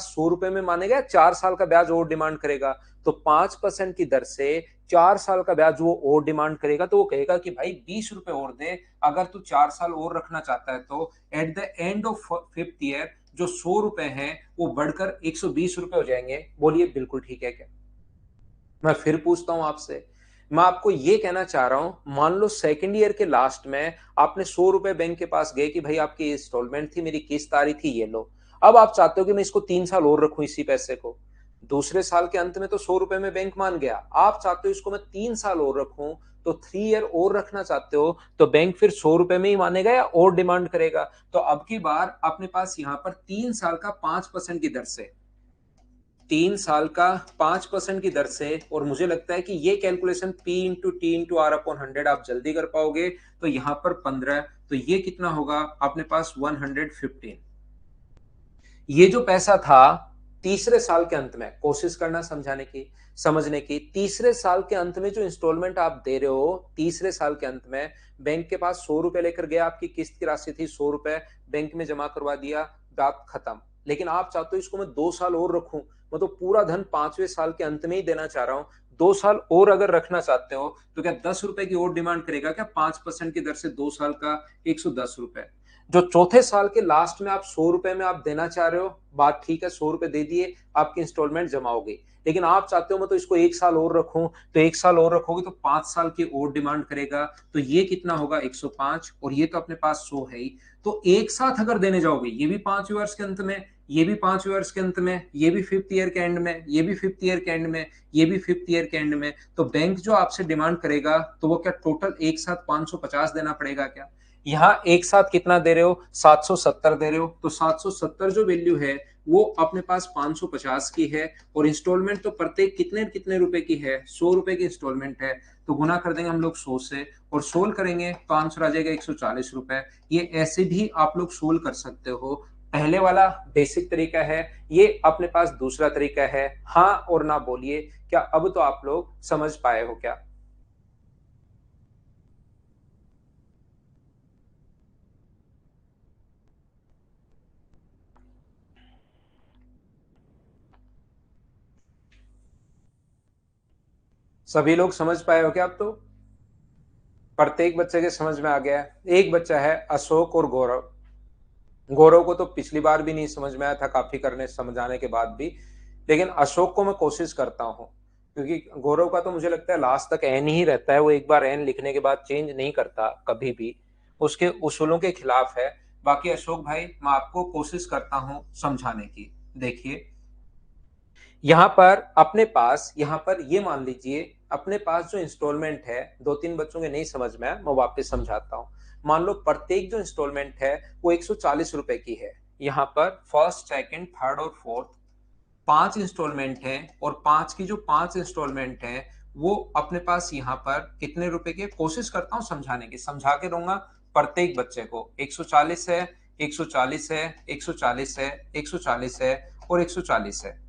100 रुपए में मानेगा, 4 साल का ब्याज और डिमांड करेगा? तो 5% की दर से 4 साल का ब्याज वो और डिमांड करेगा, तो वो कहेगा कि भाई 20 रुपए और दे अगर तू 4 साल और रखना चाहता है। तो eight the end of fifth year जो 100 रुपए हैं वो बढ़कर 120 रुपए हो जाएंगे। बोलिए बिल्कुल ठीक है क्या? मैं फिर पूछता हूं आपसे, मैं आपको ये कहना चाह रहा हूं, मान लो सेकंड ईयर के लास्ट में आपने 100 रुपए बैंक के पास गए कि भाई आपकी इंस्टॉलमेंट थी, मेरी किस्त आ रही थी, ये लो। अब आप चाहते हो कि मैं इसको 3 साल और रखूं इसी पैसे को। दूसरे साल के अंत में तो 100 रुपए में बैंक मान गया, आप चाहते हो इसको मैं 3 साल और रखूं, तो 3 ईयर और रखना चाहते हो तो बैंक फिर 100 रुपए में ही मानेगा या और डिमांड करेगा? तो अब की बार अपने पास यहाँ पर 3 साल का 5% की दर से, 3 साल का 5% की दर से, और मुझे लगता है कि ये calculation P into T into R upon 100 आप जल्दी कर पाओगे। तो यहां पर 15, तो ये कितना होगा अपने पास 115। ये जो पैसा था तीसरे साल के अंत में, कोशिश करना समझाने की, समझने की, तीसरे साल के अंत में जो इंस्टॉलमेंट आप दे रहे हो, तीसरे साल के अंत में बैंक के पास 100 रुपए लेकर गया, आपकी किस्त की राशि थी 100 रुपए, बैंक में जमा करवा दिया, बात खत्म। लेकिन आप चाहते हो इसको मैं 2 साल और रखूं, मैं तो पूरा धन 5वें साल के अंत में ही देना चाह रहा हूं। 2 साल और अगर रखना चाहते हो तो क्या 10 रुपए की और डिमांड करेगा क्या? 5% की दर से 2 साल का 110 रुपए। जो चौथे साल के लास्ट में आप 100 रुपए में आप देना चाह रहे हो, बात ठीक है, 100 रुपए दे दिए, आपकी इंस्टॉलमेंट जमा हो गई। लेकिन आप चाहते हो मैं तो इसको 1 साल और रखूं, तो 1 साल और रखोगे तो 5 साल की और डिमांड करेगा। तो ये कितना होगा? 105, और ये तो अपने पास 100 है ही। तो एक साथ अगर देने जाओगे, ये भी 5 वर्ष के अंत में, ये भी 5 वर्ष के अंत में, ये भी फिफ्थ ईयर के एंड में, ये भी फिफ्थ ईयर के एंड में, ये भी फिफ्थ ईयर के एंड में, तो बैंक जो आपसे डिमांड करेगा तो वो क्या टोटल एक साथ 550 देना पड़ेगा क्या? यहाँ एक साथ कितना दे रहे हो? 770 दे रहे हो, तो 770 जो वैल्यू है वो अपने पास 550 की है, और इंस्टॉलमेंट तो प्रत्येक कितने कितने रुपए की है? 100 रुपए की इंस्टॉलमेंट है। तो गुना कर देंगे हम लोग 100 से और सोल्व करेंगे तो आंसर आ जाएगा 140 रुपए। ये ऐसे भी आप लोग सोल्व कर सकते हो। पहले वाला बेसिक तरीका है, ये अपने पास दूसरा तरीका है। हाँ और ना बोलिए, क्या अब तो आप लोग समझ पाए हो क्या? सभी लोग समझ पाए हो क्या अब तो? प्रत्येक बच्चे के समझ में आ गया है। एक बच्चा है अशोक और गौरव। गौरव को तो पिछली बार भी नहीं समझ में आया था, काफी करने समझाने के बाद भी, लेकिन अशोक को मैं कोशिश करता हूँ, क्योंकि गौरव का तो मुझे लगता है लास्ट तक एन ही रहता है, वो एक बार एन लिखने के बाद चेंज नहीं करता कभी भी, उसके उसूलों के खिलाफ है। बाकी अशोक भाई मैं आपको कोशिश करता हूँ समझाने की। देखिए यहाँ पर अपने पास, यहाँ पर ये मान लीजिए अपने पास जो इंस्टॉलमेंट है, 2-3 बच्चों के नहीं समझ में आया, मैं वापस समझाता हूँ। मान लो प्रत्येक जो इंस्टॉलमेंट है वो 140 रुपए की है। यहाँ पर फर्स्ट, सेकंड, थर्ड और फोर्थ 5 इंस्टॉलमेंट हैं, और 5 की जो 5 इंस्टॉलमेंट हैं वो अपने पास यहाँ पर कितने रुपए के, कोशिश करता हूँ समझाने की, समझा के दूंगा प्रत्येक बच्चे को। 140 है, 140 है, 140 है, 140 है और 140 है।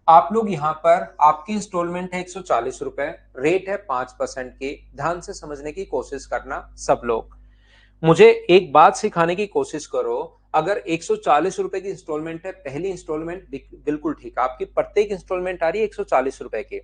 आप लोग यहाँ पर आपकी इंस्टॉलमेंट है 140 रुपए, रेट है 5% की। ध्यान से समझने की कोशिश करना सब लोग। मुझे एक बात सिखाने की कोशिश करो, अगर 140 रुपए की इंस्टॉलमेंट है, पहली इंस्टॉलमेंट बिल्कुल ठीक है, आपकी प्रत्येक इंस्टॉलमेंट आ रही है 140 रुपए की।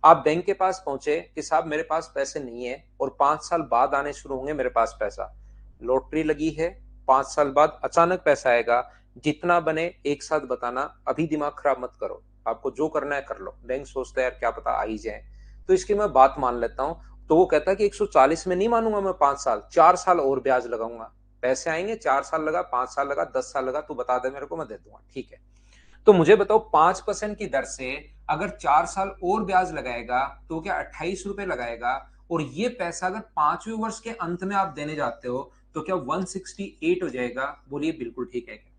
आप बैंक के पास पहुंचे कि साहब मेरे पास पैसे नहीं है और 5 साल बाद आने शुरू होंगे मेरे पास पैसा। लॉटरी लगी है, 5 साल बाद अचानक पैसा आएगा। जितना बने एक साथ बताना, अभी दिमाग खराब मत करो, आपको जो करना है कर लो। बैंक सोचता है यार क्या पता आ ही जाए, तो इसकी मैं बात मान लेता हूँ। तो वो कहता है कि 140 में नहीं मानूंगा मैं, 5 साल, 4 साल और ब्याज लगाऊंगा। पैसे आएंगे, 4 साल लगा, 5 साल लगा, 10 साल लगा, तू बता दे मेरे को, मैं दे दूंगा। ठीक है, तो मुझे बताओ 5% की दर से अगर 4 साल और ब्याज लगाएगा तो क्या 28 रुपए लगाएगा, और ये पैसा अगर 5वें वर्ष के अंत में आप देने जाते हो तो क्या 168 हो जाएगा? बोलिए बिल्कुल ठीक है क्या?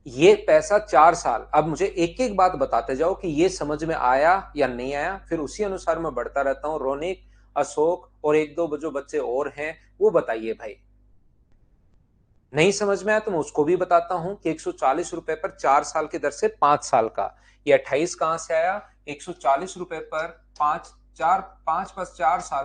ये पैसा 4 साल, अब मुझे एक एक बात बताते जाओ कि ये समझ में आया या नहीं आया, फिर उसी अनुसार मैं बढ़ता रहता हूं। रोनिक, अशोक और एक दो जो बच्चे और हैं वो बताइए भाई। नहीं समझ में आया तो मैं उसको भी बताता हूं कि 140 रुपए पर 4 साल की दर से 5 साल का, ये 28 कहां से आया? 140 रुपए पर 5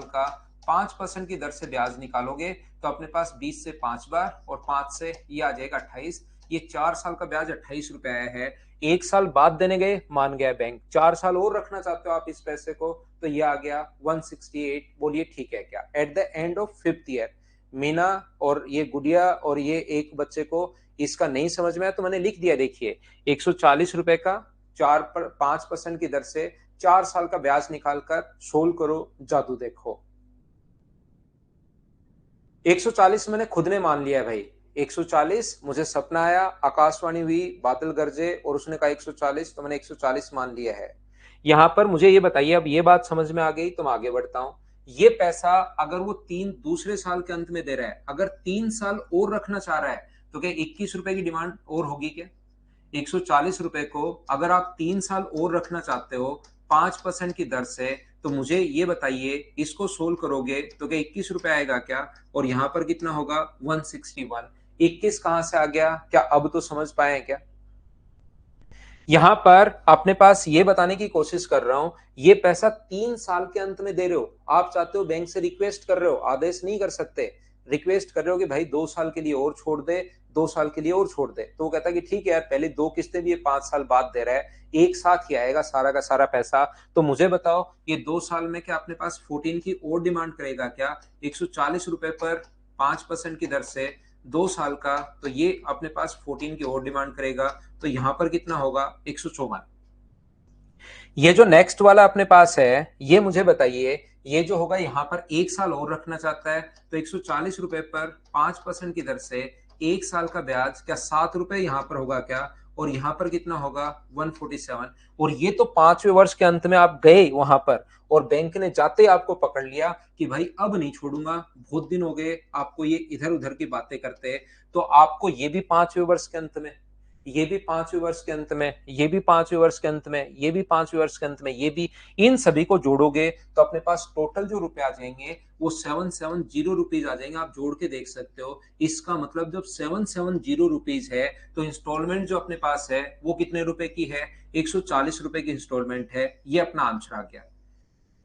का 5% की दर से ब्याज निकालोगे तो अपने पास 20 से 5 बार और 5 से ये आ जाएगा 28। ये 4 साल का ब्याज 28 रुपए आया है। एक साल बाद देने गए, मान गया बैंक। 4 साल और रखना चाहते हो आप इस पैसे को, तो ये आ गया 168। बोलिए ठीक है क्या? Eight the end of 5th year, Meena और ये गुड़िया और ये एक बच्चे को इसका नहीं समझ में आया तो मैंने लिख दिया, देखिए 140 रुपए का 5% की दर से 4 साल का ब्याज निकालकर सोल्व करो, जादू देखो। 140 मैंने खुद ने मान लिया है भाई। 140 मुझे सपना आया, आकाशवाणी हुई, बादल गरजे और उसने कहा 140, तो मैंने 140 मान लिया है। यहां पर मुझे ये बताइए, अब ये बात समझ में आ गई तो मैं आगे बढ़ता हूं। ये पैसा अगर वो दूसरे साल के अंत में दे रहा है, अगर 3 साल और रखना चाह रहा है तो क्या 21 रुपए की डिमांड और होगी क्या? 140 रुपए को अगर आप 3 साल और रखना चाहते हो 5% की दर से, तो मुझे ये बताइए, इसको सोल्व करोगे तो क्या 21 रुपए आएगा क्या? और यहां पर कितना होगा? 161। 21 कहां से आ गया? क्या अब तो समझ पाए क्या? यहां पर अपने पास ये बताने की कोशिश कर रहा हूं, ये पैसा 3 साल के अंत में दे रहे हो। आप चाहते हो, बैंक से रिक्वेस्ट कर रहे हो, आदेश नहीं कर सकते, रिक्वेस्ट कर रहे हो कि भाई 2 साल के लिए और छोड़ दे, 2 साल के लिए और छोड़ दे। तो वो कहता है कि ठीक है यार, पहले 2 किस्तें भी ये 5 साल बाद दे रहा है, एक साथ ही आएगा सारा का सारा पैसा। तो मुझे बताओ, ये 2 साल में क्या अपने पास 14 की और डिमांड करेगा क्या? 140 रुपए पर 5% की दर से 2 साल का, तो ये अपने पास 14 की और डिमांड करेगा। तो यहां पर कितना होगा? 154। ये जो नेक्स्ट वाला अपने पास है, ये मुझे बताइए, ये जो होगा यहाँ पर 1 साल और रखना चाहता है, तो 140 रुपए पर 5% की दर से 1 साल का ब्याज क्या 7 रुपए यहाँ पर होगा क्या? और यहाँ पर कितना होगा? 147। और ये तो 5वें वर्ष के अंत में आप गए वहां पर और बैंक ने जाते ही आपको पकड़ लिया कि भाई अब नहीं छोड़ूंगा, बहुत दिन हो गए आपको ये इधर उधर की बातें करते। तो आपको ये भी 5वें वर्ष के अंत में, ये भी 5वें वर्ष के अंत में, ये भी 5वें वर्ष के अंत में, ये भी 5वें वर्ष के अंत में, ये भी, इन सभी को जोड़ोगे तो अपने पास टोटल जो रुपए आ जाएंगे वो 770 रुपीज आ जाएंगे। आप जोड़ के देख सकते हो। इसका मतलब जब 770 रुपीज है तो इंस्टॉलमेंट जो अपने पास है वो कितने रुपए की है? 140 रुपए की इंस्टॉलमेंट है। ये अपना आंसर आ गया।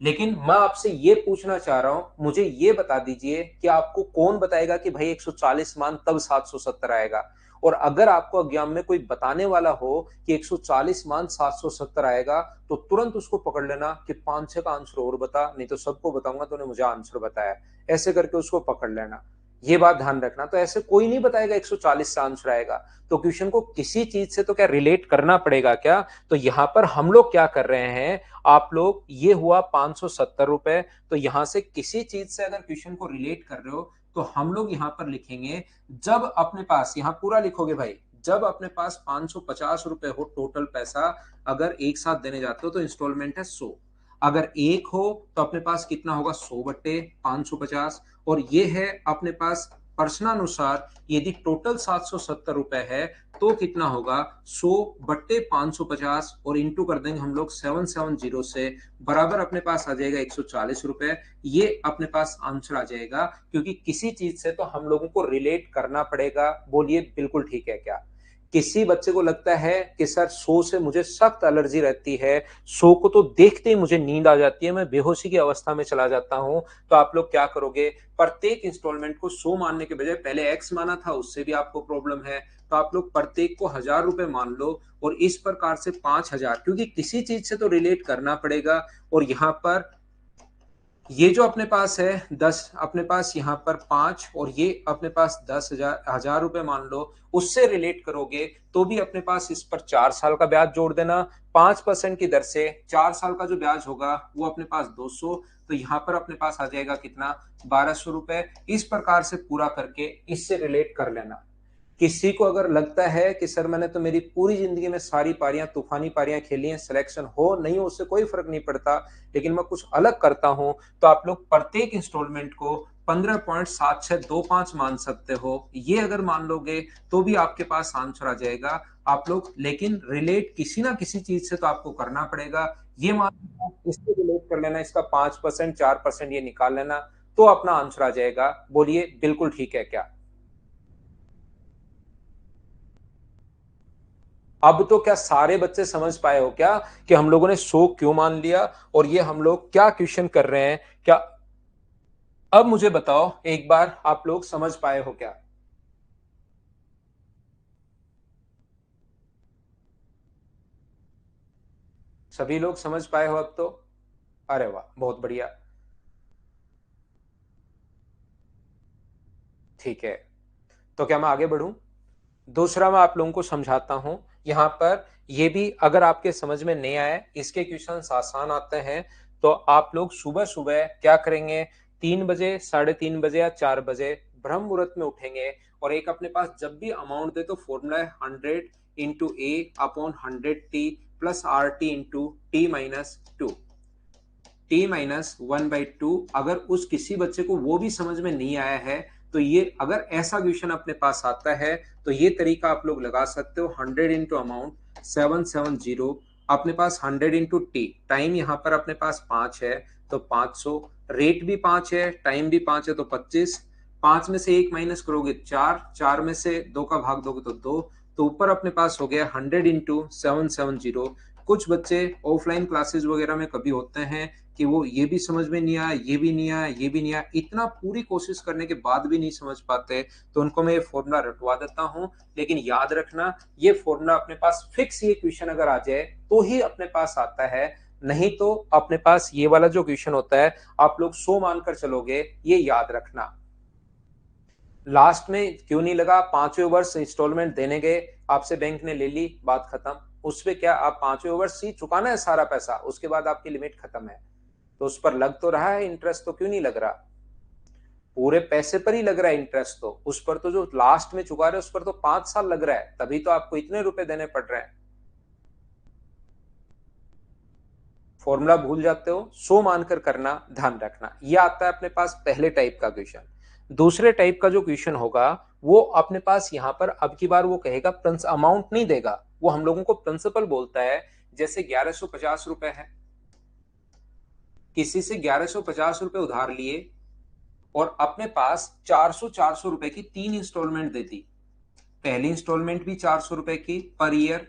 लेकिन मैं आपसे ये पूछना चाह रहा हूं, मुझे ये बता दीजिए कि आपको कौन बताएगा कि भाई 140 मान तब 770 आएगा? और अगर आपको एग्जाम में कोई बताने वाला हो कि 140 मान 770 आएगा तो तुरंत उसको पकड़ लेना कि 5-6 का आंसर और बता, नहीं तो सबको बताऊंगा तो मुझे आंसर बताया। ऐसे करके उसको पकड़ लेना, ये बात ध्यान रखना। तो ऐसे कोई नहीं बताएगा 140 से आंसर आएगा, तो क्वेश्चन को किसी चीज से तो क्या रिलेट करना पड़ेगा क्या? तो यहां पर हम लोग क्या कर रहे हैं, आप लोग, ये हुआ 570 रुपए, तो यहां से किसी चीज से अगर क्वेश्चन को रिलेट कर रहे हो तो हम लोग यहां पर लिखेंगे, जब अपने पास, यहां पूरा लिखोगे भाई, जब अपने पास 550 रुपए हो टोटल पैसा, अगर एक साथ देने जाते हो तो इंस्टॉलमेंट है 100। अगर एक हो तो अपने पास कितना होगा? 100 बट्टे 550। और ये है अपने पास प्रश्नानुसार यदि टोटल 770 रुपए है तो कितना होगा, 100 बट्टे 550 और इंटू कर देंगे हम लोग 770 से, बराबर अपने पास आ जाएगा 140 रुपए। ये अपने पास आंसर आ जाएगा, क्योंकि किसी चीज से तो हम लोगों को रिलेट करना पड़ेगा। बोलिए बिल्कुल ठीक है क्या? किसी बच्चे को लगता है कि सर सो से मुझे सख्त एलर्जी रहती है, सो को तो देखते ही मुझे नींद आ जाती है, मैं बेहोशी की अवस्था में चला जाता हूं, तो आप लोग क्या करोगे, प्रत्येक इंस्टॉलमेंट को 100 मानने के बजाय पहले एक्स माना था, उससे भी आपको प्रॉब्लम है, तो आप लोग प्रत्येक को 1000 रुपए मान लो और इस प्रकार से 5000, क्योंकि किसी चीज से तो रिलेट करना पड़ेगा। और यहां पर ये जो अपने पास है 10, अपने पास यहाँ पर 5 और ये अपने पास 10,000 रुपए मान लो, उससे रिलेट करोगे तो भी अपने पास इस पर 4 साल का ब्याज जोड़ देना, 5% की दर से 4 साल का जो ब्याज होगा वो अपने पास 200, तो यहाँ पर अपने पास आ जाएगा कितना, 1200 रुपए। इस प्रकार से पूरा करके इससे रिलेट कर लेना। किसी को अगर लगता है कि सर मैंने तो मेरी पूरी जिंदगी में सारी पारियां, तूफानी पारियां खेली हैं, सिलेक्शन हो नहीं हो उससे कोई फर्क नहीं पड़ता, लेकिन मैं कुछ अलग करता हूं, तो आप लोग प्रत्येक इंस्टॉलमेंट को 15.7625 मान सकते हो। ये अगर मान लोगे तो भी आपके पास आंसर आ जाएगा। आप लोग लेकिन रिलेट किसी ना किसी चीज से तो आपको करना पड़ेगा। ये मान लो इससे रिलेट कर लेना, इसका 5% 4% ये निकाल लेना, तो अपना आंसर आ जाएगा। बोलिए बिल्कुल ठीक है क्या? अब तो क्या सारे बच्चे समझ पाए हो क्या कि हम लोगों ने 100 क्यों मान लिया और ये हम लोग क्या क्वेश्चन कर रहे हैं क्या? अब मुझे बताओ एक बार, आप लोग समझ पाए हो क्या? सभी लोग समझ पाए हो अब तो? अरे वाह, बहुत बढ़िया। ठीक है, तो क्या मैं आगे बढ़ूं? दूसरा मैं आप लोगों को समझाता हूं। यहां पर ये भी अगर आपके समझ में नहीं आए, इसके क्वेश्चन आसान आते हैं, तो आप लोग सुबह सुबह क्या करेंगे, 3 बजे, 3:30 बजे या 4 बजे ब्रह्म मुहूर्त में उठेंगे और एक अपने पास जब भी अमाउंट दे तो फॉर्मूला है 100 × A/100T plus RT into T-2, T-1/2। अगर उस किसी बच्चे को वो भी समझ में नहीं आया है, तो ये अगर ऐसा क्वेश्चन अपने पास आता है तो ये तरीका आप लोग लगा सकते हो, 100 × अमाउंट 770, अपने पास 100 × T, टाइम यहाँ पर अपने पास 5 है तो 500, रेट भी 5 है, टाइम भी 5 है तो 25, 5 में से 1 माइनस करोगे 4, 4 में से 2 का भाग दोगे तो 2, तो ऊपर अपने पास हो गया 100 × 770। कुछ बच्चे ऑफलाइन क्लासेस वगैरह में कभी होते हैं कि वो ये भी समझ में नहीं आया, ये भी नहीं आया, ये भी नहीं आया, इतना पूरी कोशिश करने के बाद भी नहीं समझ पाते, तो उनको मैं ये फॉर्मूला रटवा देता हूं। लेकिन याद रखना, ये फॉर्मूला अपने पास फिक्स, ये क्वेश्चन अगर आ जाए तो ही अपने पास आता है, नहीं तो अपने पास ये वाला जो क्वेश्चन होता है आप लोग 100 मानकर चलोगे, ये याद रखना। लास्ट में क्यों नहीं लगा, 5वें वर्ष इंस्टॉलमेंट देने गए, आपसे बैंक ने ले ली, बात खत्म। उसपे क्या, आप 5वें वर्ष ही चुकाना है सारा पैसा, उसके बाद आपकी लिमिट खत्म है, तो उस पर लग तो रहा है इंटरेस्ट, तो क्यों नहीं लग रहा? पूरे पैसे पर ही लग रहा है इंटरेस्ट, तो उस पर तो जो लास्ट में चुका रहे हैं उस पर तो 5 साल लग रहा है, तभी तो आपको इतने रुपए देने पड़ रहे हैं। फॉर्मूला भूल जाते हो, 100 मानकर करना, ध्यान रखना। ये आता है अपने पास पहले टाइप का क्वेश्चन। दूसरे टाइप का जो क्वेश्चन होगा वो अपने पास यहाँ पर अब की बार वो कहेगा, अमाउंट नहीं देगा, वो हम लोगों को प्रिंसिपल बोलता है। जैसे 1150 रुपए है, किसी से 1150 रुपए उधार लिए और अपने पास 400 रुपए की 3 इंस्टॉलमेंट दे दी। पहली इंस्टॉलमेंट भी 400 रुपए की पर ईयर,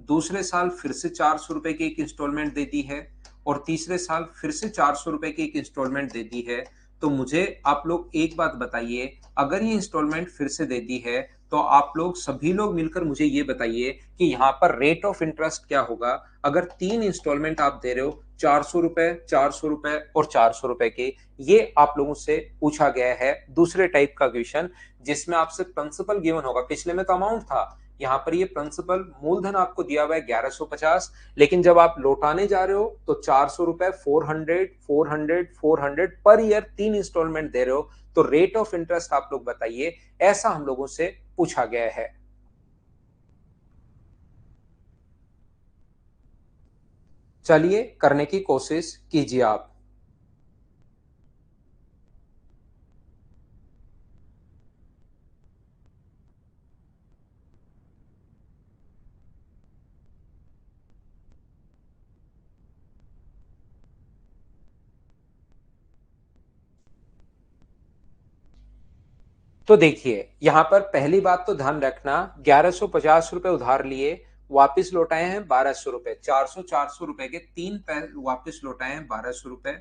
दूसरे साल फिर से 400 रुपए की एक इंस्टॉलमेंट दे दी है और तीसरे साल फिर से 400 रुपए की एक इंस्टॉलमेंट दे दी है। तो मुझे आप लोग एक बात बताइए, अगर ये इंस्टॉलमेंट फिर से दे दी है तो आप लोग सभी लोग मिलकर मुझे ये बताइए कि यहाँ पर रेट ऑफ इंटरेस्ट क्या होगा। अगर 3 इंस्टॉलमेंट आप दे रहे हो, 400 रुपए, 400 रुपए और 400 रुपए के, ये आप लोगों से पूछा गया है दूसरे टाइप का क्वेश्चन, जिसमें आपसे प्रिंसिपल गिवन होगा। पिछले में तो अमाउंट था, यहाँ पर ये प्रिंसिपल मूलधन आपको दिया हुआ है 1150, लेकिन जब आप लौटाने जा रहे हो तो 400 रुपए, 400, 400, 400 पर ईयर 3 इंस्टॉलमेंट दे रहे हो, तो रेट ऑफ इंटरेस्ट आप लोग बताइए, ऐसा हम लोगों से पूछा गया है। चलिए करने की कोशिश कीजिए आप। तो देखिए यहाँ पर पहली बात तो ध्यान रखना, 1150 रुपए उधार लिए, वापिस लौटाए हैं 1200 रुपए, 400 रुपए के तीन वापिस लौटाए हैं 1200 रुपए।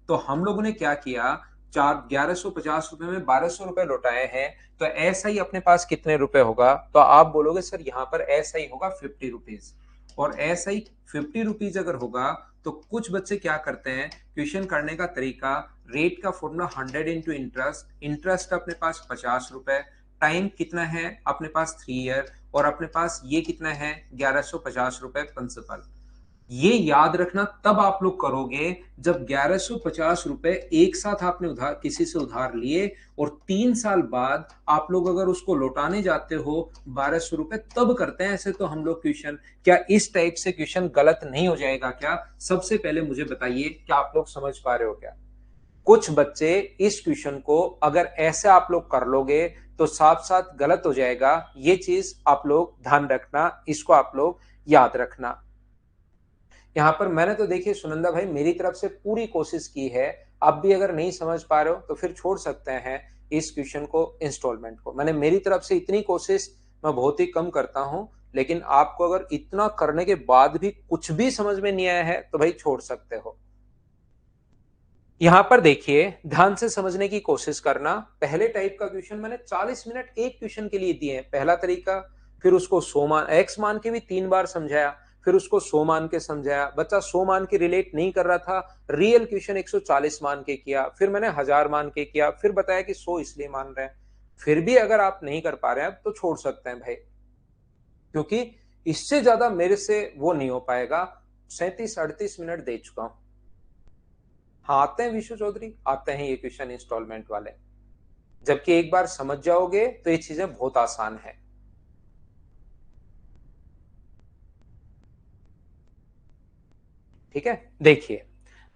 तो हम लोगों ने क्या किया, 1150 रुपए में 1200 रुपए लौटाए हैं, तो ऐसा ही अपने पास कितने रुपए होगा, तो आप बोलोगे सर यहाँ पर ऐसा ही होगा 50 रुपीज। और ऐसा ही 50 रुपीज अगर होगा तो कुछ बच्चे क्या करते हैं, क्वेश्चन करने का तरीका, रेट का फॉर्मूला 100 इंटू इंटरेस्ट, इंटरेस्ट अपने पास 50 रुपए, टाइम कितना है अपने पास 3 ईयर, और अपने पास ये कितना है 1150 रुपए प्रिंसिपल। ये याद रखना तब आप लोग करोगे जब 1150 रुपए एक साथ आपने उधार किसी से उधार लिए, और 3 साल बाद आप लोग अगर उसको लौटाने जाते हो 1200 रुपए, तब करते हैं ऐसे तो हम लोग क्वेश्चन। क्या इस टाइप से क्वेश्चन गलत नहीं हो जाएगा क्या? सबसे पहले मुझे बताइए, क्या आप लोग समझ पा रहे हो क्या? कुछ बच्चे इस क्वेश्चन को अगर ऐसे आप लोग कर लोगे तो साफ साथ गलत हो जाएगा, ये चीज आप लोग ध्यान रखना, इसको आप लोग याद रखना। यहाँ पर मैंने तो देखिए सुनंदा भाई मेरी तरफ से पूरी कोशिश की है, आप भी अगर नहीं समझ पा रहे हो तो फिर छोड़ सकते हैं इस क्वेश्चन को, इंस्टॉलमेंट को। मैंने मेरी तरफ से इतनी कोशिश मैं बहुत ही कम करता हूं, लेकिन आपको अगर इतना करने के बाद भी कुछ भी समझ में नहीं आया है तो भाई छोड़ सकते हो। यहां पर देखिए ध्यान से समझने की कोशिश करना, पहले टाइप का क्वेश्चन मैंने 40 मिनट एक क्वेश्चन के लिए दिए हैं, पहला तरीका। फिर उसको 100 मान एक्स मान के भी 3 बार समझाया, फिर उसको 100 मान के समझाया, बच्चा 100 मान के रिलेट नहीं कर रहा था, रियल क्वेश्चन 140 मान के किया, फिर मैंने 1000 मान के किया, फिर बताया कि 100 इसलिए मान रहे हैं। फिर भी अगर आप नहीं कर पा रहे हैं तो छोड़ सकते हैं भाई, क्योंकि इससे ज्यादा मेरे से वो नहीं हो पाएगा। 37-38 मिनट दे चुका हूं। हाँ आते हैं विशु चौधरी, आते हैं ये क्वेश्चन इंस्टॉलमेंट वाले, जबकि एक बार समझ जाओगे तो ये चीजें बहुत आसान है। ठीक है, देखिए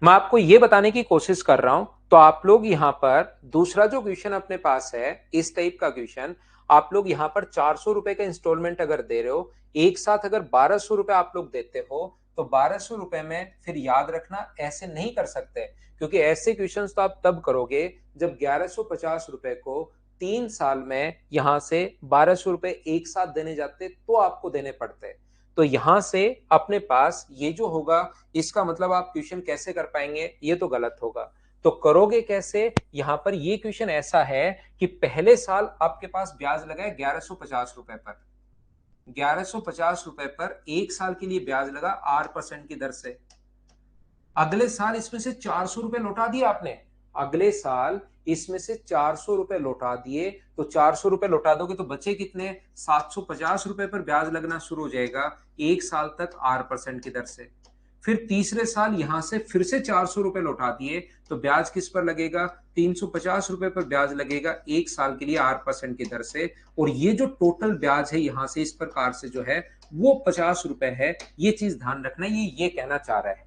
मैं आपको ये बताने की कोशिश कर रहा हूं, तो आप लोग यहां पर दूसरा जो क्वेश्चन अपने पास है, इस टाइप का क्वेश्चन, आप लोग यहां पर 400 रुपए का इंस्टॉलमेंट अगर दे रहे हो, एक साथ अगर 1200 रुपए आप लोग देते हो, तो 1200 रुपए में फिर याद रखना ऐसे नहीं कर सकते, क्योंकि ऐसे क्वेश्चंस तो आप तब करोगे जब 1150 रुपए को 3 साल में यहां से 1200 रुपए एक साथ देने जाते तो आपको देने पड़ते। तो यहां से अपने पास ये जो होगा, इसका मतलब आप क्वेश्चन कैसे कर पाएंगे, ये तो गलत होगा। तो करोगे कैसे, यहां पर ये क्वेश्चन ऐसा है कि पहले साल आपके पास ब्याज लगा है 1150 रुपए पर, 1150 रुपए पर एक साल के लिए ब्याज लगा 8% की दर से। अगले साल इसमें से 400 रुपए लौटा दिए आपने, अगले साल इसमें से 400 रुपए लौटा दिए, तो 400 रुपए लौटा दोगे तो बचे कितने, 750 रुपए पर ब्याज लगना शुरू हो जाएगा एक साल तक 8% की दर से। फिर तीसरे साल यहां से फिर से 400 रुपए लौटा दिए, तो ब्याज किस पर लगेगा, 350 रुपए पर ब्याज लगेगा एक साल के लिए 8% की दर से। और ये जो टोटल ब्याज है यहां से इस प्रकार से जो है वो 50 रुपए है, ये चीज ध्यान रखना, ये कहना चाह रहा है।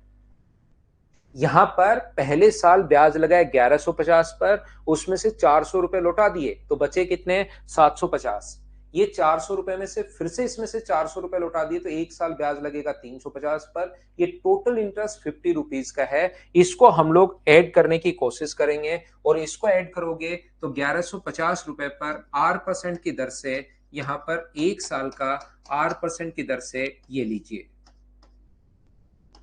यहां पर पहले साल ब्याज लगाए 1150 पर, उसमें से 400 रुपए लौटा दिए, तो बचे कितने, 750। ये 400 रुपए में से फिर से इसमें से 400 रुपए लौटा दिए, तो एक साल ब्याज लगेगा 350 पर। ये टोटल इंटरेस्ट 50 रुपीज का है। इसको हम लोग ऐड करने की कोशिश करेंगे, और इसको ऐड करोगे तो 1150 रुपए पर 8% की दर से, यहां पर एक साल का 8% की दर से ये लीजिए।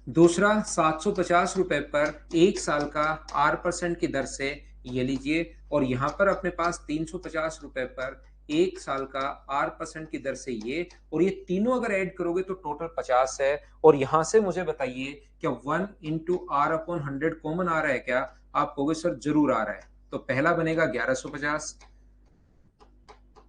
दूसरा 750 रुपए पर एक साल का 8% की दर से ये लीजिए, और यहां पर अपने पास 350 रुपए पर एक साल का 8% की दर से ये, और ये तीनों अगर ऐड करोगे तो टोटल 50 है। और यहां से मुझे बताइए क्या 1 इंटू आर अपॉन 100 कॉमन आ रहा है क्या? आप कहोगे सर जरूर आ रहा है। तो पहला बनेगा 1150,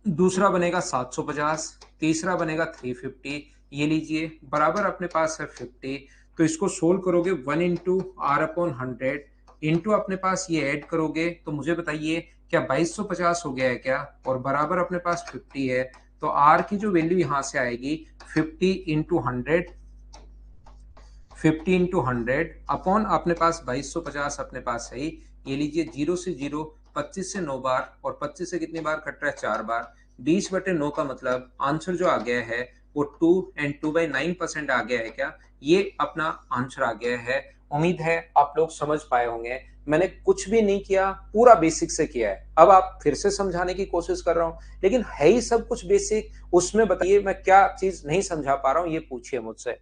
दूसरा बनेगा 750, तीसरा बनेगा 350, ये लीजिए बराबर अपने पास है 50। तो इसको सोल्व करोगे 1 इंटू आर अपॉन 100 इंटू अपने पास ये ऐड करोगे, तो मुझे बताइए क्या 2250 हो गया है क्या? और बराबर अपने पास 50 है, तो आर की जो वैल्यू यहां से आएगी 50 इंटू 100, 50 इंटू 100 अपॉन अपने पास 2250 अपने पास है ही। ये लीजिए 0 से 0, 25 से 9 बार, और 25 से कितनी बार कट रहा है, 4 बार। 20/9 का मतलब आंसर जो आ गया है वो 2 and 2/9% आ गया है क्या? ये अपना आंसर आ गया है। उम्मीद है आप लोग समझ पाए होंगे। मैंने कुछ भी नहीं किया, पूरा बेसिक से किया है। अब आप फिर से समझाने की कोशिश कर रहा हूं, लेकिन है ही सब कुछ बेसिक। उसमें बताइए मैं क्या चीज नहीं समझा पा रहा हूं, ये पूछिए मुझसे।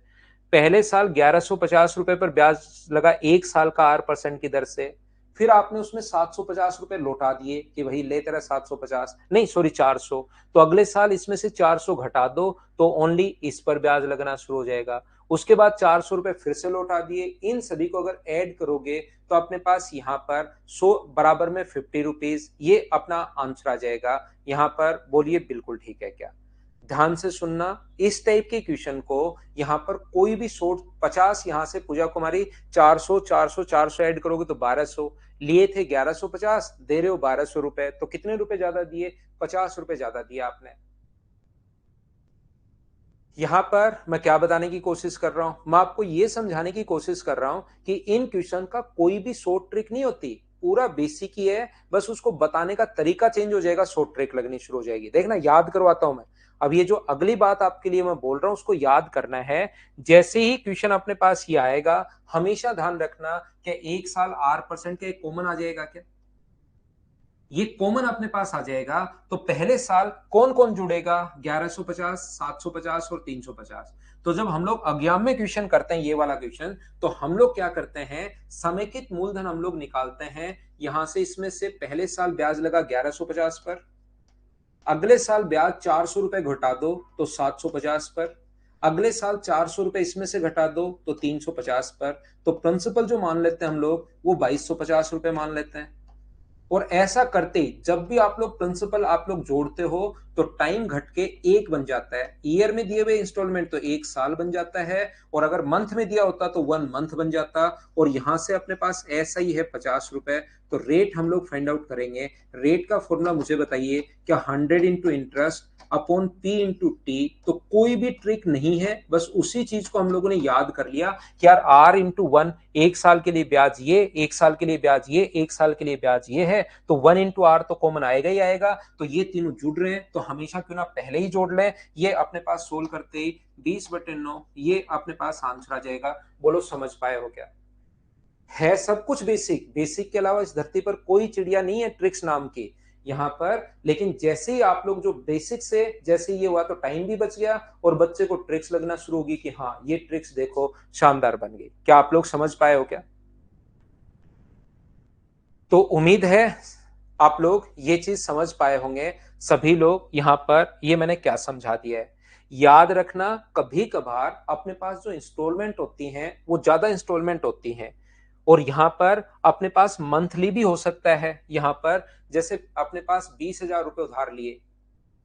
पहले साल 1150 रुपए पर ब्याज लगा, 1 साल का 8% की दर से। फिर आपने उसमें 750 रुपए लौटा दिए कि भाई ले तेरा 750, नहीं सॉरी 400। तो अगले साल इसमें से 400 घटा दो तो ओनली इस पर ब्याज लगना शुरू हो जाएगा। उसके बाद 400 रुपए फिर से लौटा दिए। इन सभी को अगर ऐड करोगे तो अपने पास यहाँ पर 100 बराबर में 50 रुपीज, ये अपना आंसर आ जाएगा। यहाँ पर बोलिए बिल्कुल ठीक है क्या? ध्यान से सुनना, इस टाइप के क्वेश्चन को यहाँ पर कोई भी 150, यहाँ से पूजा कुमारी 400 400 400 ऐड करोगे तो 1200, लिए थे 1150, दे रहे हो 1200 रुपए, तो कितने रुपए ज्यादा दिए? 50 रुपए ज्यादा दिया आपने। यहां पर मैं क्या बताने की कोशिश कर रहा हूं, मैं आपको यह समझाने की कोशिश कर रहा हूं कि इन क्वेश्चन का कोई भी शॉर्ट ट्रिक नहीं होती, पूरा बेसिक ही है। बस उसको बताने का तरीका चेंज हो जाएगा, शॉर्ट ट्रिक लगनी शुरू हो जाएगी। देखना, याद करवाता हूं मैं। अब ये जो अगली बात आपके लिए मैं बोल रहा हूं उसको याद करना है। जैसे ही क्वेश्चन अपने पास ये आएगा, हमेशा ध्यान रखना कि 1 साल R% का एक कॉमन आ जाएगा क्या? ये कॉमन अपने पास आ जाएगा। तो पहले साल कौन कौन जुड़ेगा? 1150, 750 और 350। तो जब हम लोग अज्ञात में क्वेश्चन करते हैं, ये वाला क्वेश्चन, तो हम लोग क्या करते हैं, समेकित मूलधन हम लोग निकालते हैं। यहां से इसमें से पहले साल ब्याज लगा 1150 पर, अगले साल ब्याज 400 रुपए घटा दो तो 750 पर, अगले साल 400 रुपए इसमें से घटा दो तो 350 पर। तो प्रिंसिपल जो मान लेते हैं हम लोग वो 2250 रुपए मान लेते हैं। और ऐसा करते ही जब भी आप लोग प्रिंसिपल आप लोग जोड़ते हो तो टाइम घट के एक बन जाता है। ईयर में दिए हुए इंस्टॉलमेंट तो 1 साल बन जाता है, और अगर मंथ में दिया होता तो 1 मंथ बन जाता। और यहां से अपने पास ऐसा ही है 50 रुपए। तो रेट हम लोग फाइंड आउट करेंगे। रेट का फॉर्मूला मुझे बताइए, क्या 100 into interest upon P into T? तो कोई भी ट्रिक नहीं है, बस उसी चीज को हम लोगों ने याद कर लिया कि यार R/1, 1 साल के लिए ब्याज ये, 1 साल के लिए ब्याज ये, 1 साल के लिए ब्याज ये है, तो 1 इंटू R तो कॉमन आएगा ही आएगा। तो ये तीनों जुड़ रहे हैं, तो हमेशा क्यों ना पहले ही जोड़ लें। ये अपने पास सोल्व करते ही 20/9, ये अपने पास आंसर आ जाएगा। बोलो समझ पाए हो क्या? है सब कुछ बेसिक, बेसिक के अलावा इस धरती पर कोई चिड़िया नहीं है ट्रिक्स नाम की यहां पर। लेकिन जैसे ही आप लोग जो बेसिक से जैसे ये हुआ तो टाइम भी बच गया, और बच्चे को ट्रिक्स लगना शुरू होगी कि हाँ ये ट्रिक्स देखो शानदार बन गई। क्या आप लोग समझ पाए हो क्या? तो उम्मीद है आप लोग ये चीज समझ पाए होंगे। सभी लोग यहां पर ये मैंने क्या समझा दिया है। याद रखना, कभी कभार अपने पास जो इंस्टॉलमेंट होती हैं वो ज्यादा इंस्टॉलमेंट होती हैं, और यहां पर अपने पास मंथली भी हो सकता है। यहां पर जैसे अपने पास 20,000 रुपए उधार लिए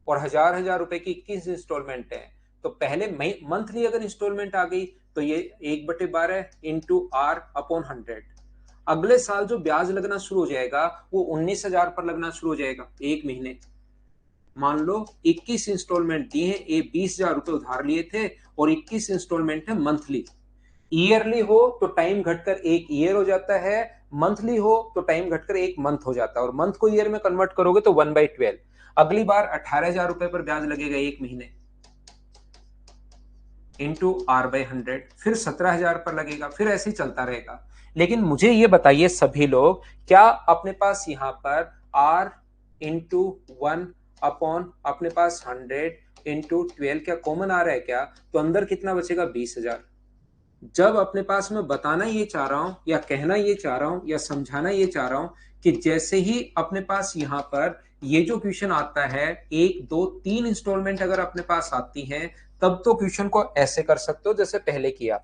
और हजार हजार रुपए की 21 इंस्टॉलमेंट है, तो पहले मंथली अगर इंस्टॉलमेंट आ गई तो ये 1/12 इंटू R/100। अगले साल जो ब्याज लगना शुरू हो जाएगा वो 19,000 पर लगना शुरू हो जाएगा एक महीने। मान लो 21 इंस्टॉलमेंट दिए हैं, ये 20,000 रुपए उधार लिए थे, और 21 इंस्टॉलमेंट है मंथली। ईयरली हो तो टाइम घटकर एक ईयर हो जाता है, मंथली हो तो टाइम घटकर एक मंथ हो जाता है, और मंथ को ईयर में कन्वर्ट करोगे तो 1/12। अगली बार 18,000 रुपए पर ब्याज लगेगा एक महीने, इंटू R/100, फिर 17,000 पर लगेगा, फिर ऐसे ही चलता रहेगा। लेकिन मुझे ये बताइए सभी लोग, क्या अपने पास यहाँ पर R/1 अपॉन अपने पास 100/12 क्या कॉमन आ रहा है क्या? तो अंदर कितना बचेगा? 20,000। जब अपने पास मैं बताना ये चाह रहा हूं या कहना ये चाह रहा हूं या समझाना ये चाह रहा हूं कि जैसे ही अपने पास यहां पर ये जो क्वेश्चन आता है, 1 2 3 इंस्टॉलमेंट अगर अपने पास आती हैं, तब तो क्वेश्चन को ऐसे कर सकते हो जैसे पहले किया।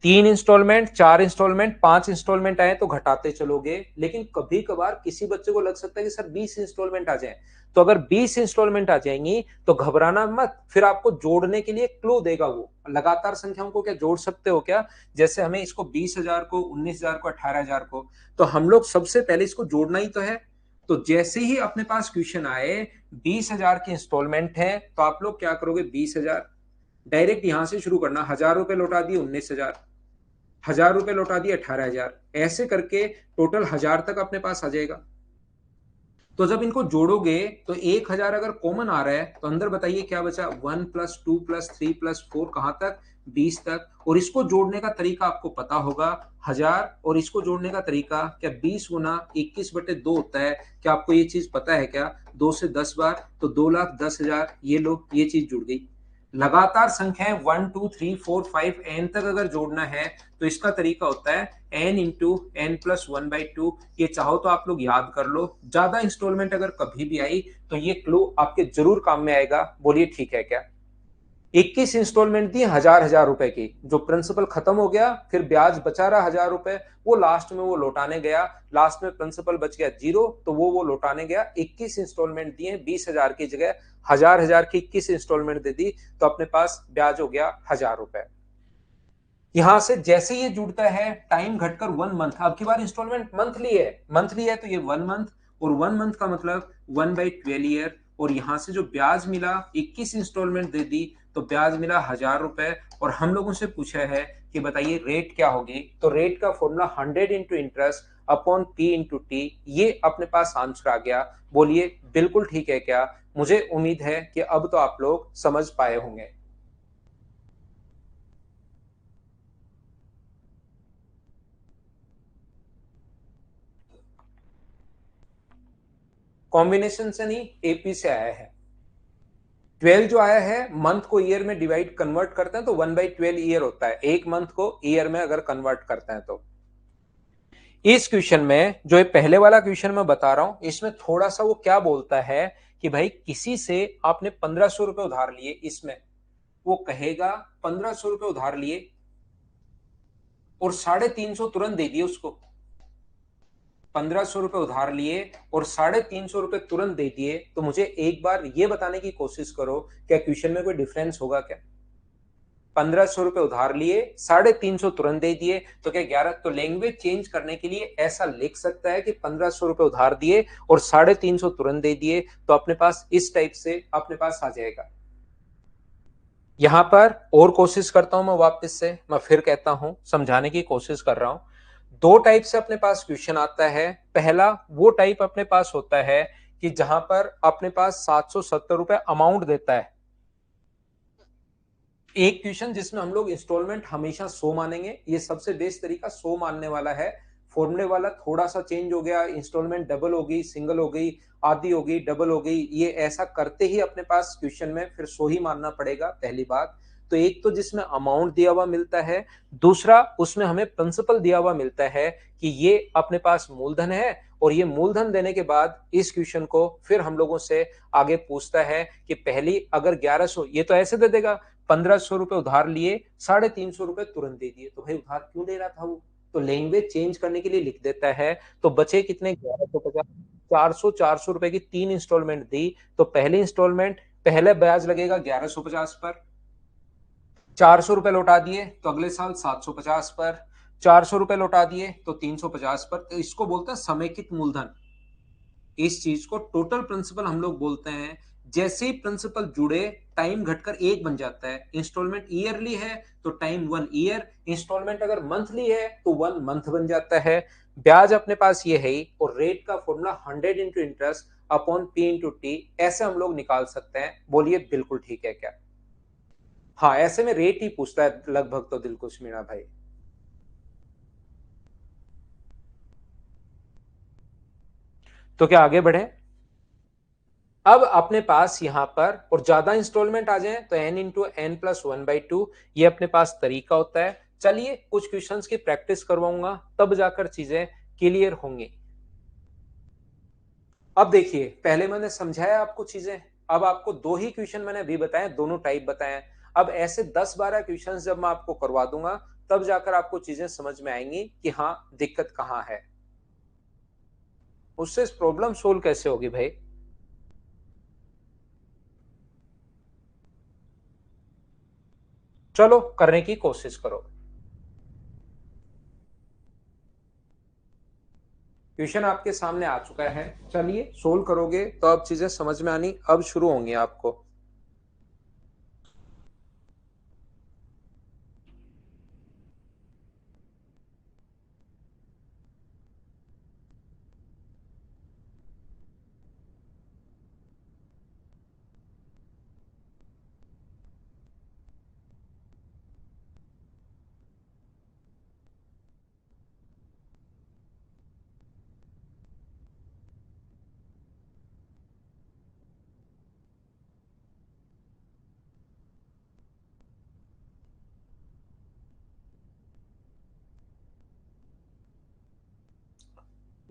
3 इंस्टॉलमेंट, 4 इंस्टॉलमेंट, 5 इंस्टॉलमेंट आए तो घटाते चलोगे। लेकिन कभी कभार किसी बच्चे को लग सकता है कि सर 20 इंस्टॉलमेंट आ जाए, तो अगर 20 इंस्टॉलमेंट आ जाएंगी तो घबराना मत, फिर आपको जोड़ने के लिए क्लू देगा वो। लगातार संख्याओं को क्या जोड़ सकते हो क्या? जैसे हमें इसको 20,000 को, 19,000 को, 18,000 को, तो हम लोग सबसे पहले इसको जोड़ना ही तो है। तो जैसे ही अपने पास क्वेश्चन आए 20,000 की इंस्टॉलमेंट है, तो आप लोग क्या करोगे? 20,000 डायरेक्ट यहां से शुरू करना, 1,000 रुपए लौटा दिए 19,000, 1,000 रुपए लौटा दिए 18,000, ऐसे करके टोटल 1,000 तक अपने पास आ जाएगा। तो जब इनको जोड़ोगे तो 1,000 अगर कॉमन आ रहा है तो अंदर बताइए क्या बचा? 1 + 2 + 3 + 4 कहां तक? 20 तक, और इसको जोड़ने का तरीका आपको पता होगा 1000, और इसको जोड़ने का तरीका क्या 20 गुना 21/2 होता है। क्या आपको ये चीज पता है क्या? 2 से 10 बार तो 2,10,000, ये लो ये चीज जुड़ गई। लगातार संख्याएं 1 2 3 4 5 एन तक अगर जोड़ना है तो इसका तरीका होता है एन इंटू एन प्लस 1/2। ये चाहो तो आप लोग याद कर लो, ज्यादा इंस्टॉलमेंट अगर कभी भी आई तो ये क्लू आपके जरूर काम में आएगा। बोलिए ठीक है क्या? 21 इंस्टॉलमेंट दी 1000 रुपए की, जो प्रिंसिपल खत्म हो गया, फिर ब्याज बचा रहा 1000 रुपए, वो लास्ट में वो लौटाने गया, लास्ट में प्रिंसिपल बच गया 0, तो वो लौटाने गया। 21 इंस्टॉलमेंट दिए 20,000 की जगह 1000 की 21 इंस्टॉलमेंट दे दी, तो अपने पास ब्याज हो गया 1000 रुपए। यहां से जैसे ये जुड़ता है टाइम घटकर 1 मंथ, अब की बार इंस्टॉलमेंट मंथली है तो ये 1 मंथ, और 1 मंथ का मतलब 1/12 ईयर, और यहां से जो ब्याज मिला 21 इंस्टॉलमेंट दे दी तो ब्याज मिला 1000 रुपए। और हम लोगों से पूछा है कि बताइए रेट क्या होगी, तो रेट का formula 100 into interest upon P into T, ये अपने पास आंसर आ गया। बोलिए बिल्कुल ठीक है क्या? मुझे उम्मीद है कि अब तो आप लोग समझ पाए होंगे। कॉम्बिनेशन से नहीं, एपी से आया है। 12 जो आया है, मंथ को ईयर में डिवाइड कन्वर्ट करते हैं तो 1/12 ईयर होता है, एक मंथ को ईयर में अगर कन्वर्ट करते हैं तो। इस क्वेश्चन में जो ये पहले वाला क्वेश्चन मैं बता रहा हूं, इसमें थोड़ा सा वो क्या बोलता है कि भाई किसी से आपने 1500 रुपए उधार लिए, इसमें वो कहेगा 1500 रुपए उधार लिए और 350 तुरंत दे दिए उसको। 1500 रुपए उधार लिए और 350 रुपए तुरंत दे दिए, तो मुझे एक बार ये बताने की कोशिश करो क्या क्वेश्चन में कोई डिफरेंस होगा क्या? 1500 रुपए उधार लिए, 350 तुरंत दे दिए, तो क्या 11, तो लैंग्वेज चेंज करने के लिए ऐसा लिख सकता है कि 1500 रुपए उधार दिए और 350 तुरंत दे दिए, तो अपने पास इस टाइप से अपने पास आ जाएगा। यहां पर और कोशिश करता हूं, मैं वापस से मैं फिर कहता हूं, समझाने की कोशिश कर रहा हूं। दो टाइप से अपने पास क्वेश्चन आता है। पहला वो टाइप अपने पास होता है कि जहां पर अपने पास 770 रुपए अमाउंट देता है। एक क्वेश्चन जिसमें हम लोग इंस्टॉलमेंट हमेशा 100 मानेंगे, ये सबसे बेस्ट तरीका 100 मानने वाला है। फॉर्मूले वाला थोड़ा सा चेंज हो गया, इंस्टॉलमेंट डबल हो गई, सिंगल हो गई, आधी हो गई, डबल हो गई, ये ऐसा करते ही अपने पास क्वेश्चन में फिर 100 ही मानना पड़ेगा, पहली बात। तो एक तो जिसमें अमाउंट दिया हुआ मिलता है, दूसरा उसमें हमें प्रिंसिपल दिया हुआ मिलता है कि ये अपने पास मूलधन है, और ये मूलधन देने के बाद इस क्वेश्चन को फिर हम लोगों से आगे पूछता है कि पहली अगर 1100, ये तो ऐसे दे देगा 1500 रुपए उधार लिए, 350 रुपए तुरंत दे दिए, तो भाई उधार क्यों ले रहा था वो? तो लैंग्वेज चेंज करने के लिए लिख देता है। तो बचे कितने? 1150। 400 रुपए की 3 इंस्टॉलमेंट दी, तो पहली इंस्टॉलमेंट पहले ब्याज लगेगा 1150 पर, 400 रुपए लौटा दिए तो अगले साल 750 पर, 400 रुपए लौटा दिए तो 350 पर, तो इसको बोलते हैं समेकित मूलधन। इस चीज को टोटल प्रिंसिपल हम लोग बोलते हैं। जैसे ही प्रिंसिपल जुड़े टाइम घटकर एक बन जाता है। इंस्टॉलमेंट ईयरली है तो टाइम 1 ईयर, इंस्टॉलमेंट अगर मंथली है तो 1 मंथ बन जाता है। ब्याज अपने पास ये है ही, और रेट का formula 100 into interest upon P into T, ऐसे हम लोग निकाल सकते हैं। बोलिए बिल्कुल ठीक है क्या? हाँ, ऐसे में रेट ही पूछता है लगभग तो दिलकुश मीणा भाई। तो क्या आगे बढ़े? अब अपने पास यहां पर और ज्यादा इंस्टॉलमेंट आ जाए तो n इंटू एन प्लस 1/2, ये अपने पास तरीका होता है। चलिए कुछ क्वेश्चंस की प्रैक्टिस करवाऊंगा, तब जाकर चीजें क्लियर होंगी। अब देखिए, पहले मैंने समझाया आपको चीजें, अब आपको दो ही क्वेश्चन मैंने अभी बताए, दोनों टाइप बताए। अब ऐसे 10-12 क्वेश्चन जब मैं आपको करवा दूंगा, तब जाकर आपको चीजें समझ में आएंगी कि हाँ दिक्कत कहां है। उससे प्रॉब्लम सोल्व कैसे होगी भाई? चलो करने की कोशिश करो। क्वेश्चन आपके सामने आ चुका है, चलिए सोल्व करोगे तो अब चीजें समझ में आनी अब शुरू होंगी आपको।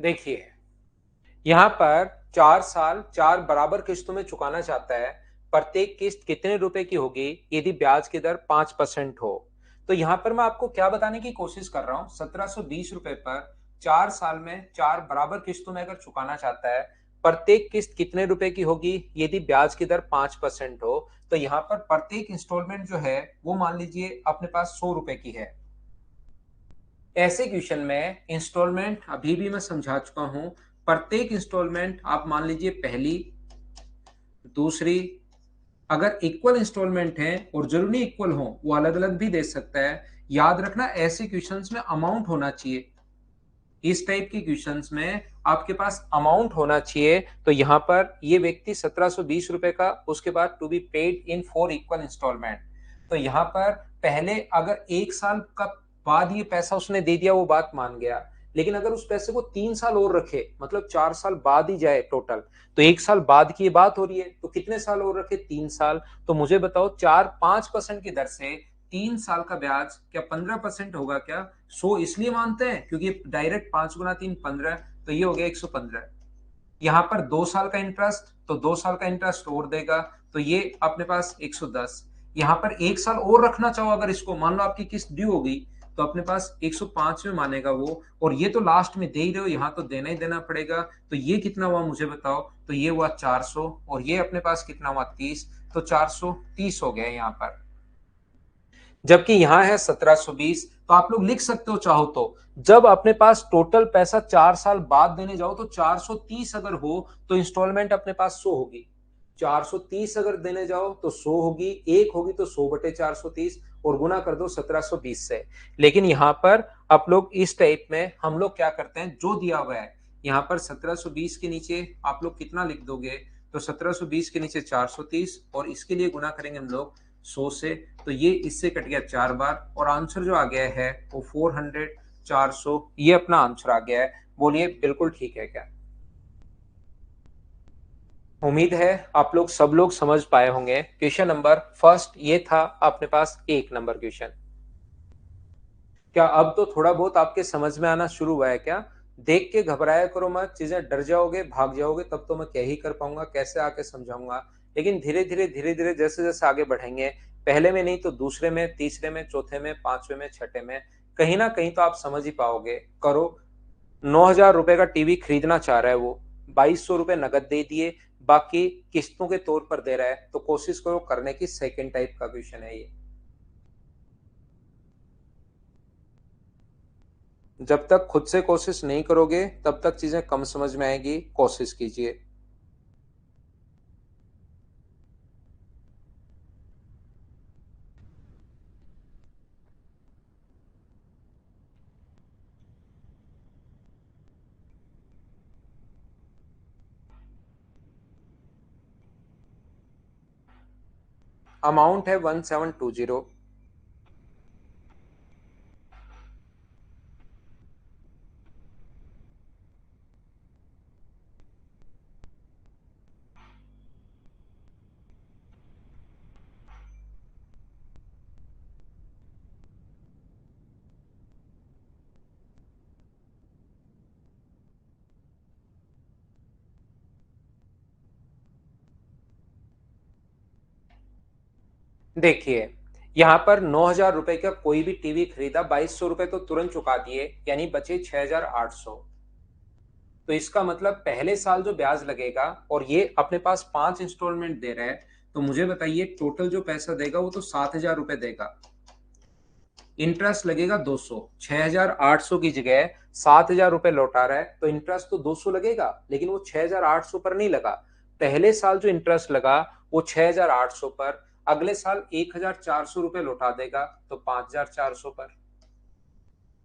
देखिए, यहाँ पर 4 साल 4 बराबर किस्तों में चुकाना चाहता है। प्रत्येक किस्त कितने रुपए की होगी यदि ब्याज की दर 5% हो? तो यहाँ पर मैं आपको क्या बताने की कोशिश कर रहा हूँ, 1720 रुपए पर 4 साल में 4 बराबर किस्तों में अगर चुकाना चाहता है, प्रत्येक किस्त कितने रुपए की होगी यदि ब्याज की दर 5% हो? तो यहाँ पर प्रत्येक इंस्टॉलमेंट जो है वो मान लीजिए अपने पास 100 रुपए की है। ऐसे क्वेश्चन में इंस्टॉलमेंट अभी भी मैं समझा चुका हूं। प्रत्येक इंस्टॉलमेंट आप मान लीजिए पहली, दूसरी, अगर इक्वल इंस्टॉलमेंट है और जरूरी इक्वल हो वो अलग अलग भी दे सकता है। याद रखना ऐसे क्वेश्चंस में अमाउंट होना चाहिए। इस टाइप के क्वेश्चंस में आपके पास अमाउंट होना चाहिए। तो यहाँ पर ये व्यक्ति 1720 रुपए का, उसके बाद to be paid in 4 equal instalment. तो यहाँ पर पहले अगर 1 साल का बाद ये पैसा उसने दे दिया वो बात मान गया, लेकिन अगर उस पैसे को 3 साल और रखे, मतलब 4 साल बाद ही जाए टोटल, तो 1 साल बाद की ये बात हो रही है, तो कितने साल और रखे? 3 साल। तो मुझे बताओ 4 5% की दर से 3 साल का ब्याज क्या 15% होगा क्या? 100 इसलिए मानते हैं क्योंकि डायरेक्ट 5 गुना 3 15, तो ये हो गया 115। यहाँ पर 2 साल का इंटरेस्ट, तो 2 साल का इंटरेस्ट और देगा, तो ये अपने पास 110। यहाँ पर 1 साल और रखना चाहो अगर इसको, मान लो आपकी किस्त ड्यू होगी, तो अपने पास 105 में मानेगा वो। और ये तो लास्ट में दे ही रहे हो, यहाँ तो देना ही देना पड़ेगा। तो ये कितना हुआ मुझे बताओ? तो ये हुआ 400, और ये अपने पास कितना हुआ? 30। तो 430 हो गया यहाँ पर, जबकि यहां है 1720। तो आप लोग लिख सकते हो चाहो तो, जब अपने पास टोटल पैसा 4 साल बाद देने जाओ तो 430 अगर हो तो इंस्टॉलमेंट अपने पास 100 होगी। 430 अगर देने जाओ तो 100 होगी, एक होगी तो 100/430, और गुना कर दो 1720 से। लेकिन यहाँ पर आप लोग इस टाइप में हम लोग क्या करते हैं, जो दिया हुआ है यहाँ पर 1720 के नीचे आप लोग कितना लिख दोगे? तो 1720 के नीचे 430, और इसके लिए गुना करेंगे हम लोग 100 से। तो ये इससे कट गया 4 बार, और आंसर जो आ गया है वो 400, 400, ये अपना आंसर आ गया है। बोलिए बिल्कुल ठीक है क्या? उम्मीद है आप लोग सब लोग समझ पाए होंगे। क्वेश्चन नंबर फर्स्ट ये था अपने पास 1 नंबर क्वेश्चन। क्या अब तो थोड़ा बहुत आपके समझ में आना शुरू हुआ है क्या? देख के घबराया करो मत, चीजें डर जाओगे भाग जाओगे तब तो मैं क्या ही कर पाऊंगा, कैसे आके समझाऊंगा। लेकिन धीरे धीरे जैसे जैसे आगे बढ़ेंगे, पहले में नहीं तो दूसरे में, तीसरे में, चौथे में, पांचवे में, छठे में, कहीं ना कहीं तो आप समझ ही पाओगे। करो। 9,000 रुपए का टीवी खरीदना चाह रहा है वो, 2200 रुपए नगद दे दिए, बाकी किस्तों के तौर पर दे रहा है। तो कोशिश करो करने की, सेकेंड टाइप का क्वेश्चन है ये। जब तक खुद से कोशिश नहीं करोगे तब तक चीजें कम समझ में आएगी, कोशिश कीजिए। अमाउंट है 1720। देखिए, यहाँ पर 9,000 रुपए का कोई भी टीवी खरीदा, 2200 रुपए तो तुरंत चुका दिए, यानी बचे 6,800। तो इसका मतलब पहले साल जो ब्याज लगेगा, और ये अपने पास 5 इंस्टॉलमेंट दे रहा है, तो मुझे बताइए टोटल जो पैसा देगा वो तो 7,000 रुपए देगा। इंटरेस्ट लगेगा 200, 6,800 की जगह 7,000 रुपए लौटा रहा है, तो इंटरेस्ट तो 200 लगेगा, लेकिन वो 6,800 पर नहीं लगा। पहले साल जो इंटरेस्ट लगा वो 6,800 पर, अगले साल 1,400 रुपए लौटा देगा तो 5,400 पर,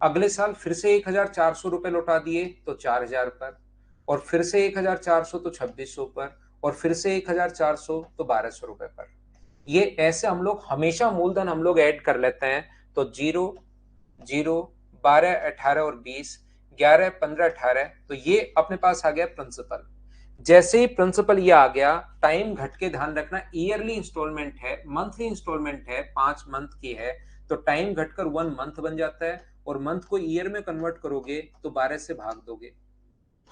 अगले साल फिर से 1,400 रुपए लौटा दिए तो 4,000 पर, और फिर से 1,400 तो 2,600 पर, और फिर से 1,400 तो 1,200 रुपए पर। ये ऐसे हम लोग हमेशा मूलधन हम लोग ऐड कर लेते हैं। तो 0, 0, 12, 18 और 20, 11, 15, 18, तो ये अपने पास आ गया प्रिंसिपल। जैसे ही प्रिंसिपल ये आ गया, टाइम घट के, ध्यान रखना ईयरली इंस्टॉलमेंट है, मंथली इंस्टॉलमेंट है, 5 मंथ की है, तो टाइम घटकर 1 मंथ बन जाता है, और मंथ को ईयर में कन्वर्ट करोगे तो 12 से भाग दोगे।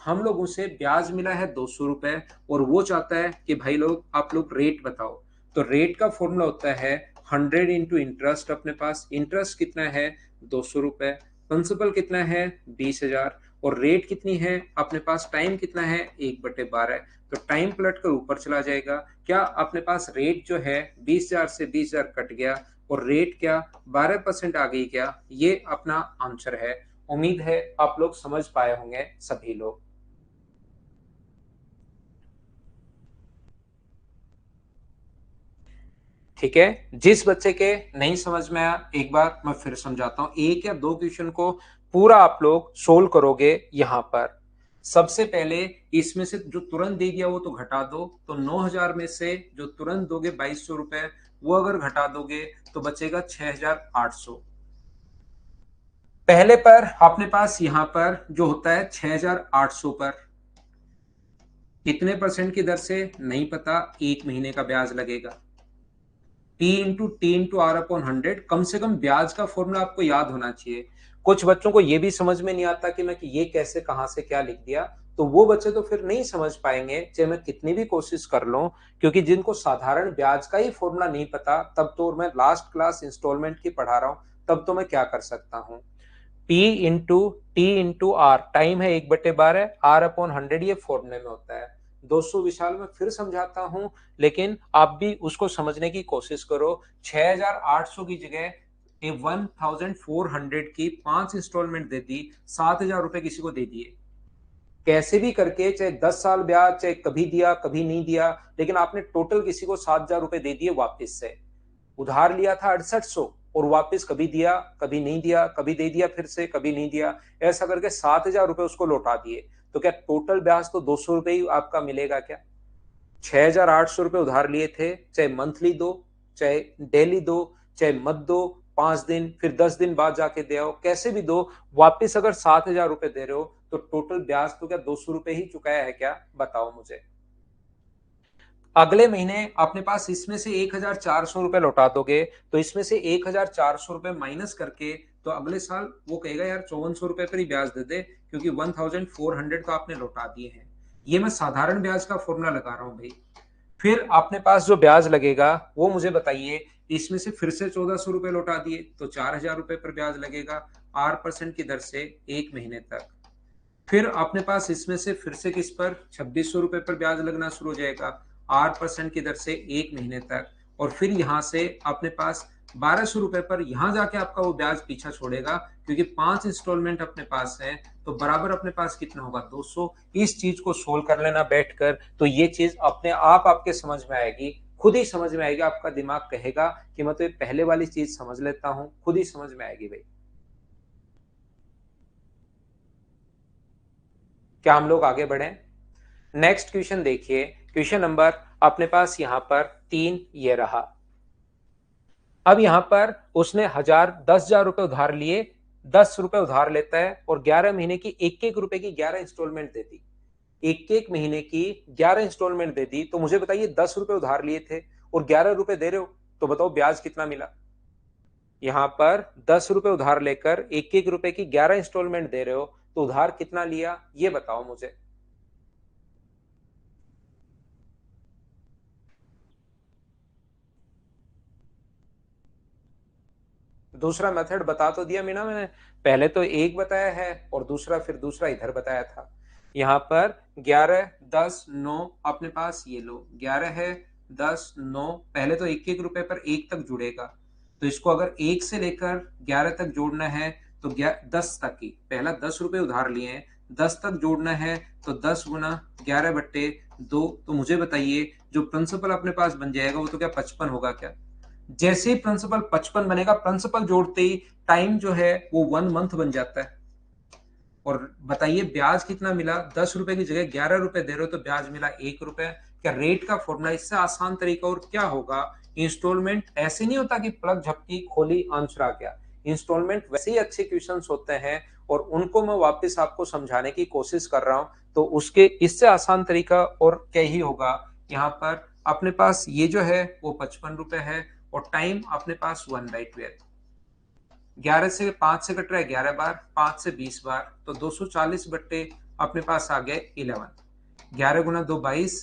हम लोगों से ब्याज मिला है 200 रुपए और वो चाहता है कि भाई लोग आप लोग रेट बताओ। तो रेट का फॉर्मूला होता है 100 इंटू इंटरेस्ट। अपने पास इंटरेस्ट कितना है 200 रुपए, प्रिंसिपल कितना है 20,000 और रेट कितनी है अपने पास, टाइम कितना है 1/12। तो टाइम पलट कर ऊपर चला जाएगा। क्या अपने पास रेट जो है 20,000 से 20,000 कट गया और रेट क्या 12% आ गई क्या, ये अपना आंसर है। उम्मीद है आप लोग समझ पाए होंगे सभी लोग। ठीक है, जिस बच्चे के नहीं समझ में आया एक बार मैं फिर समझाता हूं। एक या दो क्वेश्चन को पूरा आप लोग सोल्व करोगे। यहां पर सबसे पहले इसमें से जो तुरंत दे दिया वो तो घटा दो। तो 9,000 में से जो तुरंत दोगे 2,200 रुपए, वो अगर घटा दोगे तो बचेगा 6,800। पहले पर अपने पास यहां पर जो होता है 6,800 पर कितने परसेंट की दर से नहीं पता, 1 महीने का ब्याज लगेगा। T/T/R/100, कम से कम ब्याज का फॉर्मूला आपको याद होना चाहिए। कुछ बच्चों को यह भी समझ में नहीं आता कि ये कैसे कहां से क्या लिख दिया, तो वो बच्चे तो फिर नहीं समझ पाएंगे चाहे मैं कितनी भी कोशिश कर लूं। क्योंकि जिनको साधारण ब्याज का ही फॉर्मूला नहीं पता, तब तो मैं लास्ट क्लास इंस्टॉलमेंट की पढ़ा रहा हूं, तब तो मैं क्या कर सकता हूं। P/T/R, टाइम है 1/12, R/100 ये फॉर्मूले में होता है। 200 विशाल में फिर समझाता हूं, लेकिन आप भी उसको समझने की कोशिश करो। 6,800 की जगह 1,400 की 5 इंस्टॉलमेंट दे दी, 7,000 रुपए किसी को दे दिए। कैसे भी करके, चाहे 10 साल ब्याज, चाहे कभी दिया कभी नहीं दिया, लेकिन आपने टोटल किसी को 7,000 रुपए दे दिए वापिस से। उधार लिया था 6800 और वापस कभी दिया कभी नहीं दिया, कभी दे दिया फिर से कभी नहीं दिया, ऐसा करके 7,000 रुपए उसको लौटा दिए। तो क्या टोटल ब्याज तो 200 रुपए ही आपका मिलेगा क्या? 6,800 रुपए उधार लिए थे, चाहे मंथली दो, चाहे डेली दो, चाहे मत दो, 5 दिन फिर 10 दिन बाद जाके दे आओ, कैसे भी दो, वापिस अगर 7,000 रुपए दे रहे हो तो टोटल ब्याज तो क्या 200 रुपए ही चुकाया है क्या, बताओ मुझे। अगले महीने अपने पास इसमें से 1,400 रुपए लौटा दोगे, तो इसमें से 1,400 रुपए माइनस करके तो अगले साल वो कहेगा यार 5,400 रुपए पर ही ब्याज दे दे, क्योंकि 1,400 तो आपने लौटा दिए हैं। ये मैं साधारण ब्याज का फॉर्मूला लगा रहा हूं भाई। फिर अपने पास जो ब्याज लगेगा वो मुझे बताइए। इसमें से फिर से 1,400 रुपए लौटा दिए तो 4,000 रुपए पर ब्याज लगेगा 8% की दर से 1 महीने तक। फिर अपने पास इसमें से फिर से किस पर 2,600 रुपए पर ब्याज लगना शुरू हो जाएगा 8% की दर से 1 महीने तक। और फिर यहां से अपने पास 1,200 रुपए पर यहां जाके आपका वो ब्याज पीछा छोड़ेगा, क्योंकि 5 इंस्टॉलमेंट अपने पास है, तो बराबर अपने पास कितना होगा 200। इस चीज को सोल्व कर लेना बैठकर, तो ये चीज अपने आप आपके समझ में आएगी, खुद ही समझ में आएगी। आपका दिमाग कहेगा कि मैं तो ये पहले वाली चीज समझ लेता हूं, खुद ही समझ में आएगी भाई। क्या हम लोग आगे बढ़े? नेक्स्ट क्वेश्चन देखिए। क्वेश्चन नंबर अपने पास यहां पर 3 ये रहा। अब यहां पर उसने 10,000 रुपए उधार लिए, 10 रुपए उधार लेता है और 11 महीने की 1-1 रुपए की 11 इंस्टॉलमेंट दे दी। 1-1 महीने की 11 इंस्टॉलमेंट दे दी। तो मुझे बताइए 10 रुपए उधार लिए थे और 11 रुपए दे रहे हो, तो बताओ ब्याज कितना मिला। यहां पर 10 रुपए उधार लेकर 1-1 रुपए की 11 इंस्टॉलमेंट दे रहे हो, तो उधार कितना लिया ये बताओ मुझे। दूसरा मेथड बता तो दिया मीना मैंने। पहले तो एक बताया है और दूसरा फिर दूसरा इधर बताया था। यहां पर 11, 10, 9 अपने पास ये लो 11 है, 10, 9, पहले तो 1-1 रुपए पर 1 तक जुड़ेगा। तो इसको अगर 1 से लेकर 11 तक जोड़ना है तो 10 तक की, पहला 10 रुपए उधार लिए हैं, 10 तक जोड़ना है तो 10 गुना 11/2। तो मुझे बताइए जो प्रिंसिपल अपने पास बन जाएगा वो तो क्या 55 होगा क्या? जैसे ही प्रिंसिपल 55 बनेगा, प्रिंसिपल जोड़ते ही टाइम जो है वो 1 मंथ बन जाता है। और बताइए ब्याज कितना मिला, 10 रुपए की जगह 11 रुपए दे रहे हो तो ब्याज मिला 1 रुपए। क्या रेट का फॉर्मूला इससे आसान तरीका और क्या होगा? इंस्टॉलमेंट ऐसे नहीं होता कि प्लग झपकी खोली आंसर आ गया। इंस्टॉलमेंट वैसे ही अच्छे क्वेश्चंस होते हैं और उनको मैं वापस आपको समझाने की कोशिश कर रहा हूं। तो उसके इससे आसान तरीका और क्या ही होगा। यहाँ पर अपने पास ये जो है वो 55 रुपए है और टाइम अपने पास 1/12। 11 से 5 से कट रहा है 11 बार, 5 से 20 बार, तो 240/12 अपने पास आ गया 11। 11 गुना 2 22,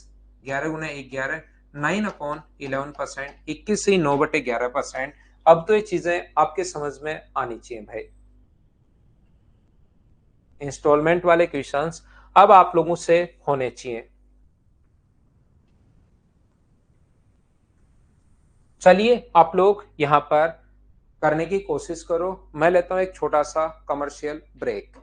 11 गुना 1 11, 9/11%, 21 से 9/11%। अब तो ये चीजें आपके समझ में आनी चाहिए भाई। इंस्टॉलमेंट वाले क्वेश्चंस अब आप लोगों से होने चाहिए। चलिए आप लोग यहां पर करने की कोशिश करो। मैं लेता हूं एक छोटा सा कमर्शियल ब्रेक।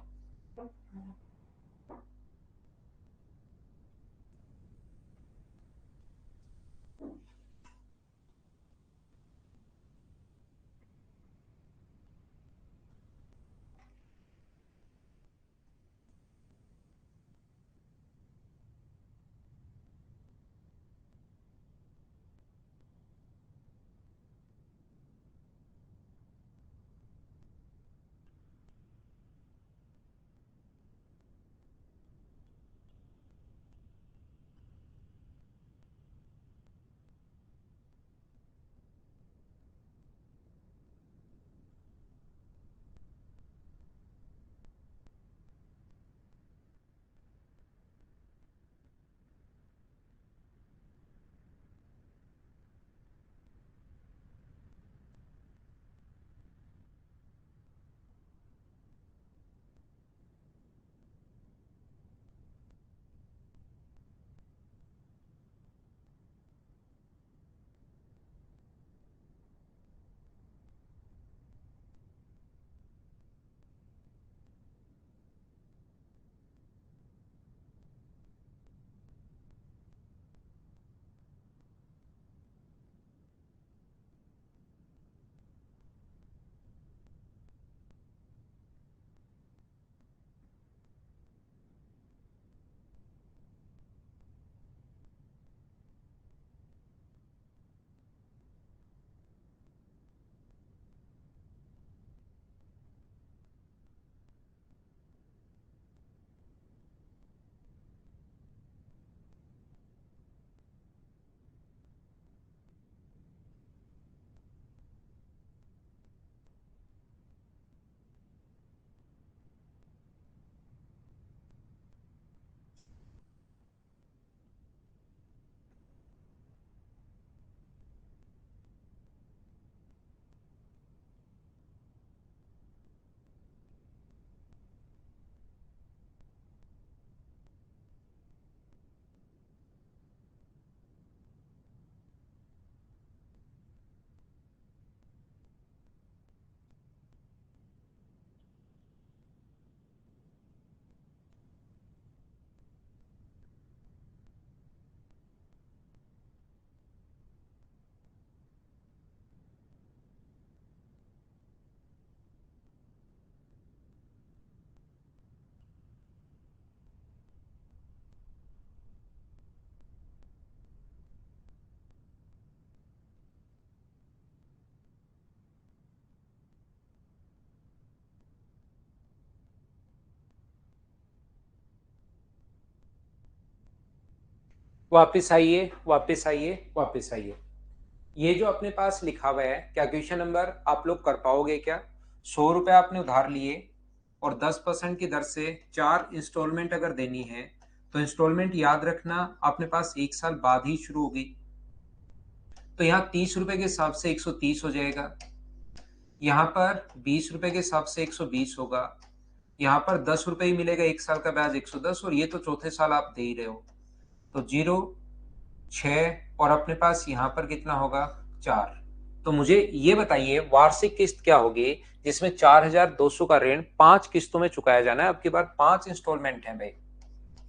वापस आइए, वापस आइए, वापस आइए। ये जो अपने पास लिखा हुआ है, क्या क्वेश्चन नंबर आप लोग कर पाओगे क्या? 100 रुपए आपने उधार लिए और 10% की दर से 4 इंस्टॉलमेंट अगर देनी है, तो इंस्टॉलमेंट याद रखना अपने पास 1 साल बाद ही शुरू होगी। तो यहाँ 30 रुपए के हिसाब से 130 हो जाएगा, यहाँ पर 20 रुपए के हिसाब से 120 होगा, यहाँ पर 10 रुपए ही मिलेगा, 1 साल का ब्याज 110, और ये तो चौथे साल आप दे ही रहे हो। तो 0, 6 और अपने पास यहाँ पर कितना होगा? 4। तो मुझे ये बताइए वार्षिक किस्त क्या होगी जिसमें 4200 का ऋण 5 किस्तों में चुकाया जाना है। अब की बार 5 इंस्टॉलमेंट है भाई,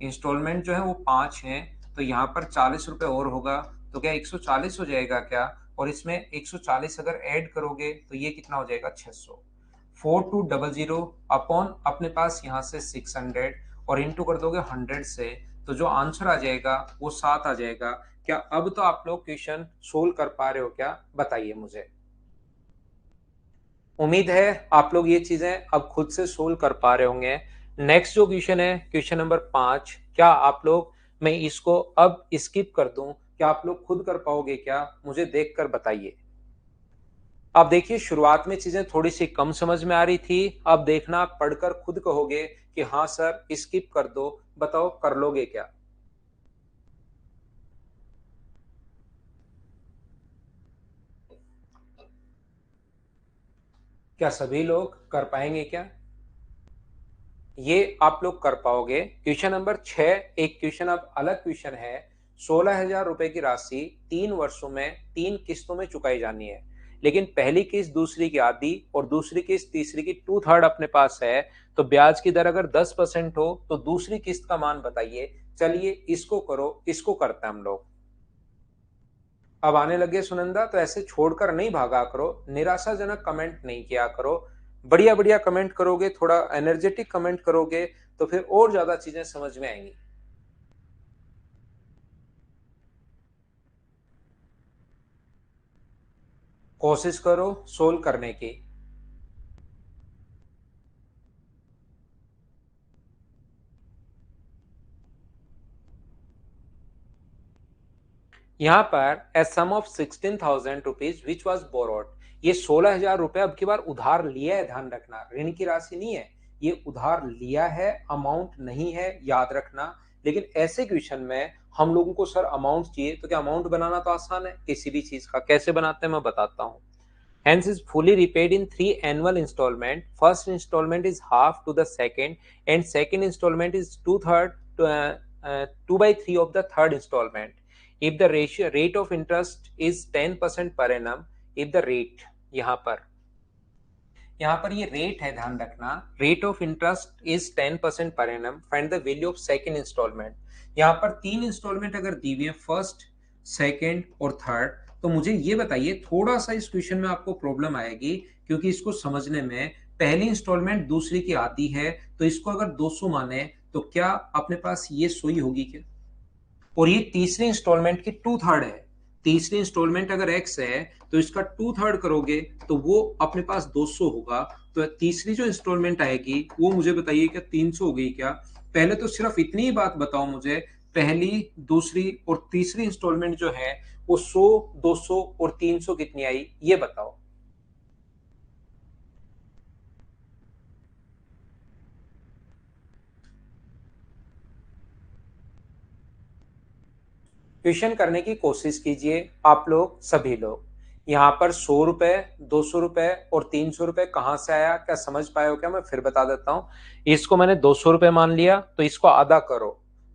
इंस्टॉलमेंट जो है वो 5 हैं। तो यहाँ पर 40 रुपए और होगा, तो क्या 140 हो जाएगा क्या? और इसमें 140 अगर ऐड करोगे तो ये कितना हो जाएगा? 600। 4200 अपॉन अपने पास यहाँ से 600 और इंटू कर दोगे 100 से, तो जो आंसर आ जाएगा वो 7 आ जाएगा। क्या अब तो आप लोग क्वेश्चन सोल्व कर पा रहे हो क्या? बताइए मुझे। उम्मीद है आप लोग ये चीजें अब खुद से सोल्व कर पा रहे होंगे। नेक्स्ट जो क्वेश्चन है, क्वेश्चन नंबर 5, क्या आप लोग, मैं इसको अब स्किप कर दूं, क्या आप लोग खुद कर पाओगे क्या? मुझे देखकर बताइए। अब देखिए शुरुआत में चीजें थोड़ी सी कम समझ में आ रही थी, अब देखना आप पढ़कर खुद कहोगे कि हाँ सर स्किप कर दो, बताओ कर लोगे क्या? क्या सभी लोग कर पाएंगे क्या? ये आप लोग कर पाओगे। क्वेश्चन नंबर 6, एक क्वेश्चन अब अलग क्वेश्चन है। 16,000 रुपए की राशि 3 वर्षों में 3 किस्तों में चुकाई जानी है, लेकिन पहली किस्त दूसरी की आधी और दूसरी किस्त तीसरी की 2/3 अपने पास है। तो ब्याज की दर अगर 10% हो तो दूसरी किस्त का मान बताइए। चलिए इसको करो, इसको करते हैं हम लोग। अब आने लगे सुनंदा, तो ऐसे छोड़कर नहीं भागा करो, निराशाजनक कमेंट नहीं किया करो। बढ़िया बढ़िया कमेंट करोगे, थोड़ा एनर्जेटिक कमेंट करोगे तो फिर और ज्यादा चीजें समझ में आएंगी। कोशिश करो सोल्व करने की। यहाँ पर a sum of 16,000 rupees which was borrowed, ये 16,000 रुपए अब की बार उधार लिया है, ध्यान रखना, ऋण की राशि नहीं है, ये उधार लिया है, अमाउंट नहीं है, याद रखना। लेकिन ऐसे क्वेश्चन में हम लोगों को सर अमाउंट चाहिए, तो क्या अमाउंट बनाना तो आसान है किसी भी चीज का, कैसे बनाते हैं मैं बताता हूँ। Hence is fully repaid in 3 annual installment. First installment is half to the second, and second installment is 2/3 to 2/3 of the third installment. If the rate of interest is 10% per annum, if the rate, यहाँ पर ये rate है, ध्यान रखना, rate of interest is 10% per annum, find the value of second instalment. यहाँ पर 3 instalment अगर दी हुई है, फर्स्ट, सेकंड और थर्ड, तो मुझे ये बताइए, थोड़ा सा इस क्वेश्चन में आपको प्रॉब्लम आएगी, क्योंकि इसको समझने में पहली इंस्टॉलमेंट दूसरी की आती है, तो इसको अगर 200 माने तो क्या अपने पास ये सोई होगी क्या? और ये तीसरी इंस्टॉलमेंट की 2/3 है। तीसरी इंस्टॉलमेंट अगर एक्स है तो इसका 2/3 करोगे तो वो अपने पास 200 होगा। तो तीसरी जो इंस्टॉलमेंट आएगी वो मुझे बताइए क्या 300 हो गई क्या? पहले तो सिर्फ इतनी ही बात बताओ मुझे, पहली, दूसरी और तीसरी इंस्टॉलमेंट जो है वो 100, 200 और 300 कितनी आई, ये बताओ। ट्यूशन करने की कोशिश कीजिए आप लोग, सभी लोग। यहाँ पर 100 रुपए, 200 रुपए और 300 रुपए कहाँ से आया, क्या समझ पाए हो क्या? मैं फिर बता देता हूँ। इसको मैंने 200 रुपए मान लिया, तो इसको आधा करो।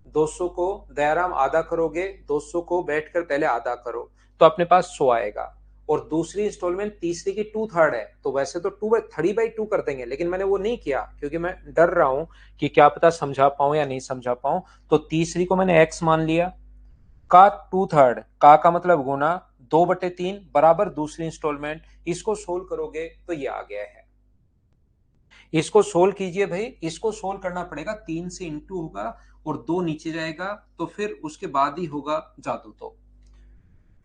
200 को दयाराम आधा करोगे, 200 को बैठकर पहले आधा करो, तो अपने पास 100 आएगा। और दूसरी इंस्टॉलमेंट तीसरी की 2/3 है, तो वैसे तो 3/2 कर देंगे, लेकिन मैंने वो नहीं किया क्योंकि मैं डर रहा हूं कि क्या पता समझा पाऊं या नहीं समझा पाऊं। तो तीसरी को मैंने एक्स मान लिया, का 2/3, का मतलब गुना, 2/3 बराबर दूसरी इंस्टॉलमेंट। इसको सोल्व करोगे तो ये आ गया है। इसको सोल्व कीजिए भाई, इसको सोल्व करना पड़ेगा, 3 से इंटू होगा और 2 नीचे जाएगा, तो फिर उसके बाद ही होगा जादू। तो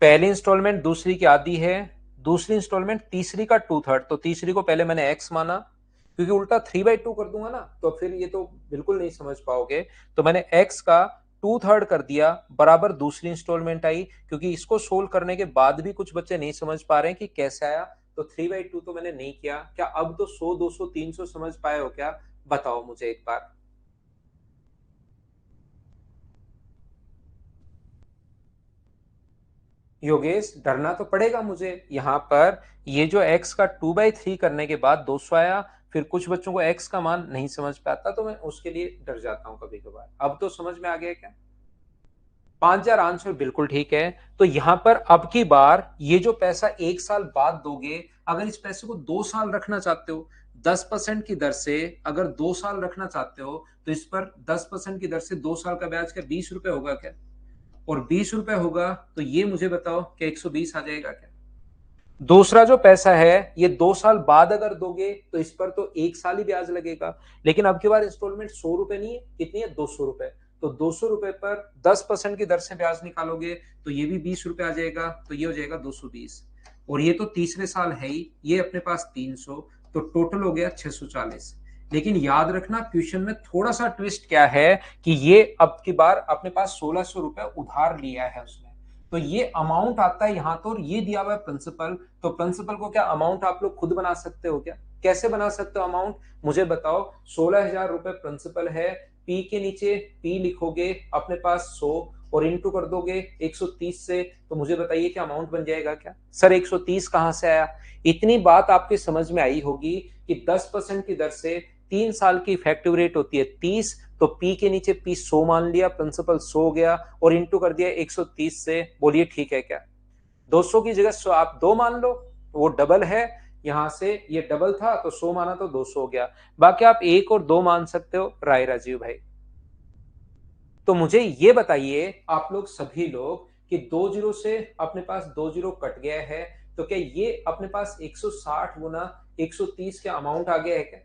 पहली इंस्टॉलमेंट दूसरी की आधी है, दूसरी इंस्टॉलमेंट तीसरी का 2/3, तो तीसरी को पहले मैंने एक्स माना, क्योंकि उल्टा 3/2 कर दूंगा ना तो फिर ये तो बिल्कुल नहीं समझ पाओगे। तो मैंने एक्स का 2/3 कर दिया, बराबर दूसरी इंस्टॉलमेंट आई, क्योंकि इसको सोल्व करने के बाद भी कुछ बच्चे नहीं समझ पा रहे हैं कि कैसे आया। तो 3/2 तो मैंने नहीं किया। क्या अब तो 100, 200, 300 समझ पाए हो क्या? बताओ मुझे एक बार। योगेश, डरना तो पड़ेगा मुझे यहाँ पर। ये जो x का 2/3 करने के बाद 200 आया, फिर कुछ बच्चों को x का मान नहीं समझ पाता, तो मैं उसके लिए डर जाता हूँ कभी कभार। अब तो समझ में आ गया क्या? 5,000 आंसर बिल्कुल ठीक है। तो यहां पर अब की बार ये जो पैसा 1 साल बाद दोगे, अगर इस पैसे को 2 साल रखना चाहते हो, 10% की दर से अगर 2 साल रखना चाहते हो, तो इस पर 10% की दर से 2 साल का ब्याज क्या 20 रुपए होगा क्या? और 20 रुपए होगा तो ये मुझे बताओ कि 120 आ जाएगा क्या? दूसरा जो पैसा है ये 2 साल बाद अगर दोगे तो इस पर तो 1 साल ही ब्याज लगेगा, लेकिन अब की बार इंस्टॉलमेंट 100 रुपए नहीं है, कितनी है, 200 रुपए। तो 200 रुपए पर 10% की दर से ब्याज निकालोगे तो ये भी 20 रुपए आ जाएगा, तो ये हो जाएगा 220। और ये तो तीसरे साल है ही, ये अपने पास 300, तो टोटल हो गया 640। लेकिन याद रखना क्वेश्चन में थोड़ा सा ट्विस्ट क्या है कि ये अब की बार अपने पास 1,600 रुपए उधार लिया है उसने, तो ये अमाउंट आता है यहाँ तो, और ये दिया हुआ है प्रिंसिपल। तो प्रिंसिपल को क्या अमाउंट आप लोग खुद बना सकते हो क्या? कैसे बना सकते हो अमाउंट, मुझे बताओ। 16,000 रुपए प्रिंसिपल है, पी के नीचे पी लिखोगे अपने पास 100 और इंटू कर दोगे 130 से, तो मुझे बताइए कि अमाउंट बन जाएगा क्या। सर 130 कहां से आया। इतनी बात आपके समझ में आई होगी कि 10% की दर से 3 साल की इफेक्टिव रेट होती है 30, तो पी के नीचे पी 100 मान लिया, प्रिंसिपल 100 हो गया और इंटू कर दिया 130 से। बोलिए ठीक है क्या। 200 की जगह 100 आप 2 मान लो, वो डबल है, यहां से ये डबल था तो 100 माना तो 200 हो गया। बाकी आप 1 और 2 मान सकते हो, राय राजीव भाई। तो मुझे ये बताइए आप लोग सभी लोग कि 2 जीरो से अपने पास 2 जीरो कट गया है, तो क्या ये अपने पास 160 गुना 130 का अमाउंट आ गया है क्या।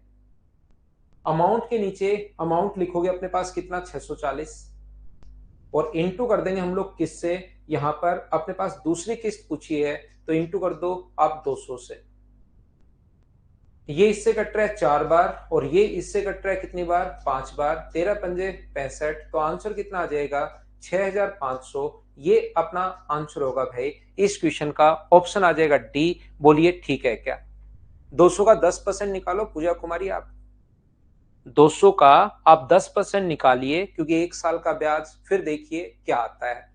अमाउंट के नीचे अमाउंट लिखोगे अपने पास कितना 640 और इंटू कर देंगे हम लोग किससे, यहां पर अपने पास दूसरी किस्त पूछी है तो इंटू कर दो आप 200 से। ये इससे कट रहा है 4 बार और ये इससे कट रहा है कितनी बार 5 बार, 13 पंजे 65, तो आंसर कितना आ जाएगा 6500। ये अपना आंसर होगा भाई इस क्वेश्चन का, ऑप्शन आ जाएगा डी। बोलिए ठीक है क्या। 200 का 10% निकालो पूजा कुमारी आप। 200 का आप 10% निकालिए क्योंकि 1 साल का ब्याज, फिर देखिए क्या आता है।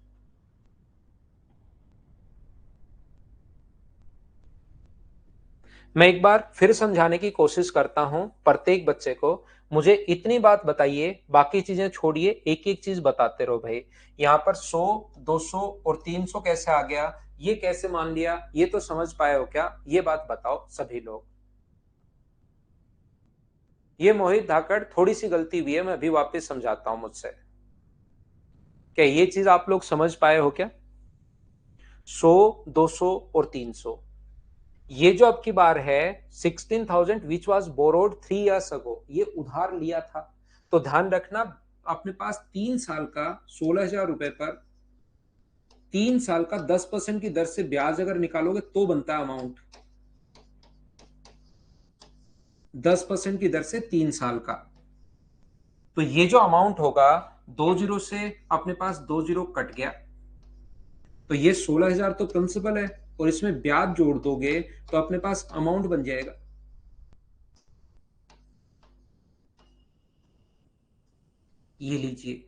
मैं एक बार फिर समझाने की कोशिश करता हूं प्रत्येक बच्चे को। मुझे इतनी बात बताइए, बाकी चीजें छोड़िए, एक एक चीज बताते रहो भाई। यहां पर 100, 200 और 300 कैसे आ गया, ये कैसे मान लिया, ये तो समझ पाए हो क्या, ये बात बताओ सभी लोग। ये मोहित धाकड़ थोड़ी सी गलती हुई है, मैं अभी वापस समझाता हूं मुझसे। क्या ये चीज आप लोग समझ पाए हो क्या। 100, 200 और 300, ये जो आपकी बार है 16,000 विच वॉज बोरोड 3 years ago, ये उधार लिया था। तो ध्यान रखना अपने पास 3 साल का 16,000 रुपए पर 3 साल का 10% की दर से ब्याज अगर निकालोगे तो बनता है अमाउंट, 10% की दर से 3 साल का। तो ये जो अमाउंट होगा 2 जीरो से अपने पास 2 जीरो कट गया, तो ये 16,000 तो प्रिंसिपल है और इसमें ब्याज जोड़ दोगे तो अपने पास अमाउंट बन जाएगा। ये लीजिए,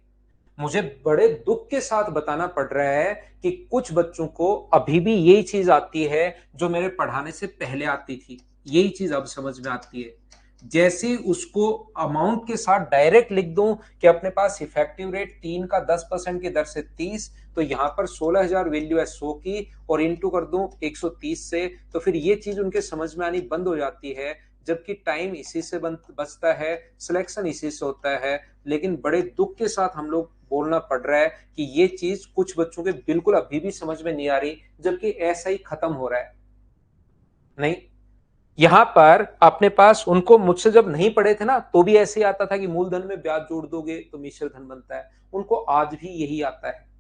मुझे बड़े दुख के साथ बताना पड़ रहा है कि कुछ बच्चों को अभी भी यही चीज आती है जो मेरे पढ़ाने से पहले आती थी, यही चीज अब समझ में आती है। जैसे ही उसको अमाउंट के साथ डायरेक्ट लिख दूं कि अपने पास इफेक्टिव रेट 3 का 10% की दर से 30, तो यहां पर 16,000 वैल्यू है 100 की और इंटू कर दूं 130 से, तो फिर ये चीज उनके समझ में आनी बंद हो जाती है। जबकि टाइम इसी से बचता है, सिलेक्शन इसी से होता है। लेकिन बड़े दुख के साथ हम लोग बोलना पड़ रहा है कि ये चीज कुछ बच्चों के बिल्कुल अभी भी समझ में नहीं आ रही, जबकि ऐसा ही खत्म हो रहा है। नहीं, यहां पर अपने पास उनको मुझसे जब नहीं पढ़े थे ना तो भी ऐसे ही आता था कि मूलधन में ब्याज जोड़ दोगे तो मिश्र धन बनता है, उनको आज भी यही आता है।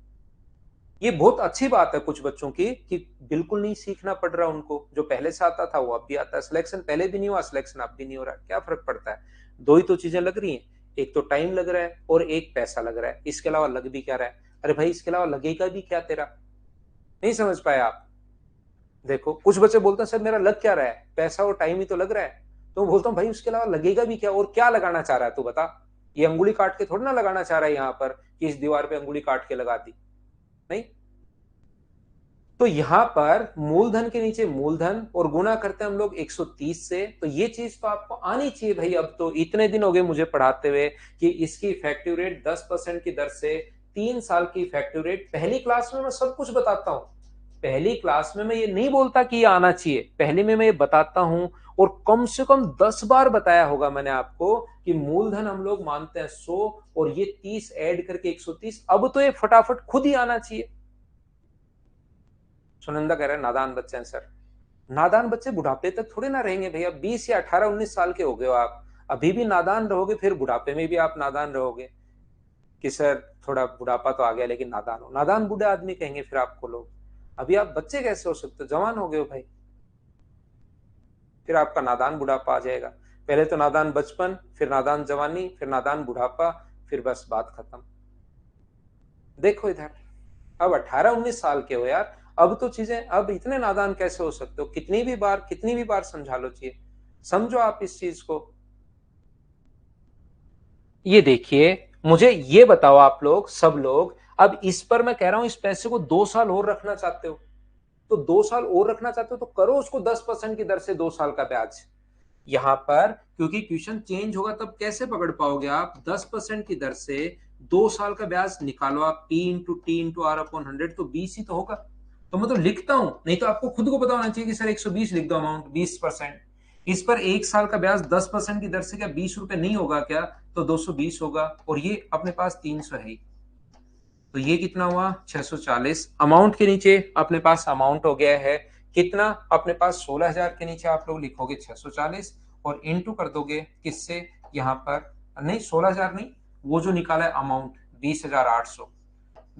ये बहुत अच्छी बात है कुछ बच्चों की कि बिल्कुल नहीं सीखना पड़ रहा उनको, जो पहले से आता था वो अब भी आता है। सिलेक्शन पहले भी नहीं हुआ, सिलेक्शन अब भी नहीं हो रहा, क्या फर्क पड़ता है। दो ही तो चीजें लग रही हैं, एक तो टाइम लग रहा है और एक पैसा लग रहा है, इसके अलावा लग भी क्या रहा है। अरे भाई इसके अलावा लगेगा भी क्या तेरा, नहीं समझ पाए आप। देखो कुछ बच्चे बोलते हैं सर मेरा लग क्या रहा है, पैसा और टाइम ही तो लग रहा है। तो मैं बोलता हूँ भाई उसके अलावा लगेगा भी क्या, और क्या लगाना चाह रहा है तू बता। ये अंगुली काट के थोड़ी ना लगाना चाह रहा है यहाँ पर कि इस दीवार पे अंगुली काट के लगा दी, नहीं। तो यहां पर मूलधन के नीचे मूलधन और गुना करते हैं हम लोग 130 से, तो ये चीज तो आपको आनी चाहिए भाई। अब तो इतने दिन हो गए मुझे पढ़ाते हुए कि इसकी इफेक्टिव रेट 10% की दर से 3 साल की इफेक्टिव रेट, पहली क्लास में मैं सब कुछ बताता हूं। पहली क्लास में मैं ये नहीं बोलता कि ये आना चाहिए, पहले में मैं ये बताता हूं। और कम से कम 10 बार बताया होगा मैंने आपको कि मूलधन हम लोग मानते हैं 100 और ये 30 ऐड करके 130, अब तो ये फटाफट खुद ही आना चाहिए। सुनंदा कह रहे हैं नादान बच्चे हैं सर। नादान बच्चे बुढ़ापे तक थोड़े ना रहेंगे भैया, 20 या 18 19 साल के हो गए हो आप, अभी भी नादान रहोगे, फिर बुढ़ापे में भी आप नादान रहोगे कि सर थोड़ा बुढ़ापा तो आ गया लेकिन नादान हो, नादान बूढ़े आदमी कहेंगे फिर आपको लोग। अभी आप बच्चे कैसे हो सकते हो, जवान हो गए हो भाई, फिर आपका नादान बुढ़ापा आ जाएगा। पहले तो नादान बचपन, फिर नादान जवानी, फिर नादान बुढ़ापा, फिर बस बात खत्म। देखो इधर, अब 18 19 साल के हो यार, अब तो चीजें, अब इतने नादान कैसे हो सकते हो, कितनी भी बार समझा लो चाहिए। समझो आप इस चीज को। ये देखिए, मुझे ये बताओ आप लोग, सब लोग, अब इस पर मैं कह रहा हूं इस पैसे को 2 साल और रखना चाहते हो, तो 2 साल और रखना चाहते हो तो करो उसको 10% की दर से 2 साल का ब्याज। यहां पर क्योंकि क्वेश्चन चेंज होगा तब कैसे पकड़ पाओगे आप, 10% की दर से 2 साल का ब्याज निकालो आप, P × T × R/100 तो 20 ही तो होगा। तो मैं तो लिखता हूं, नहीं तो आपको खुद को पता होना चाहिए कि सर 120 लिख दो अमाउंट 20%। इस पर 1 साल का ब्याज 10% की दर से क्या 20 रुपए नहीं होगा क्या, तो 220 होगा, और ये अपने पास 300 है। तो ये कितना हुआ 640। अमाउंट के नीचे अपने पास अमाउंट हो गया है कितना, अपने पास 16,000 के नीचे आप लोग लिखोगे 640 और इनटू कर दोगे किससे, यहाँ पर नहीं 16,000 नहीं, वो जो निकाला है अमाउंट 20,800,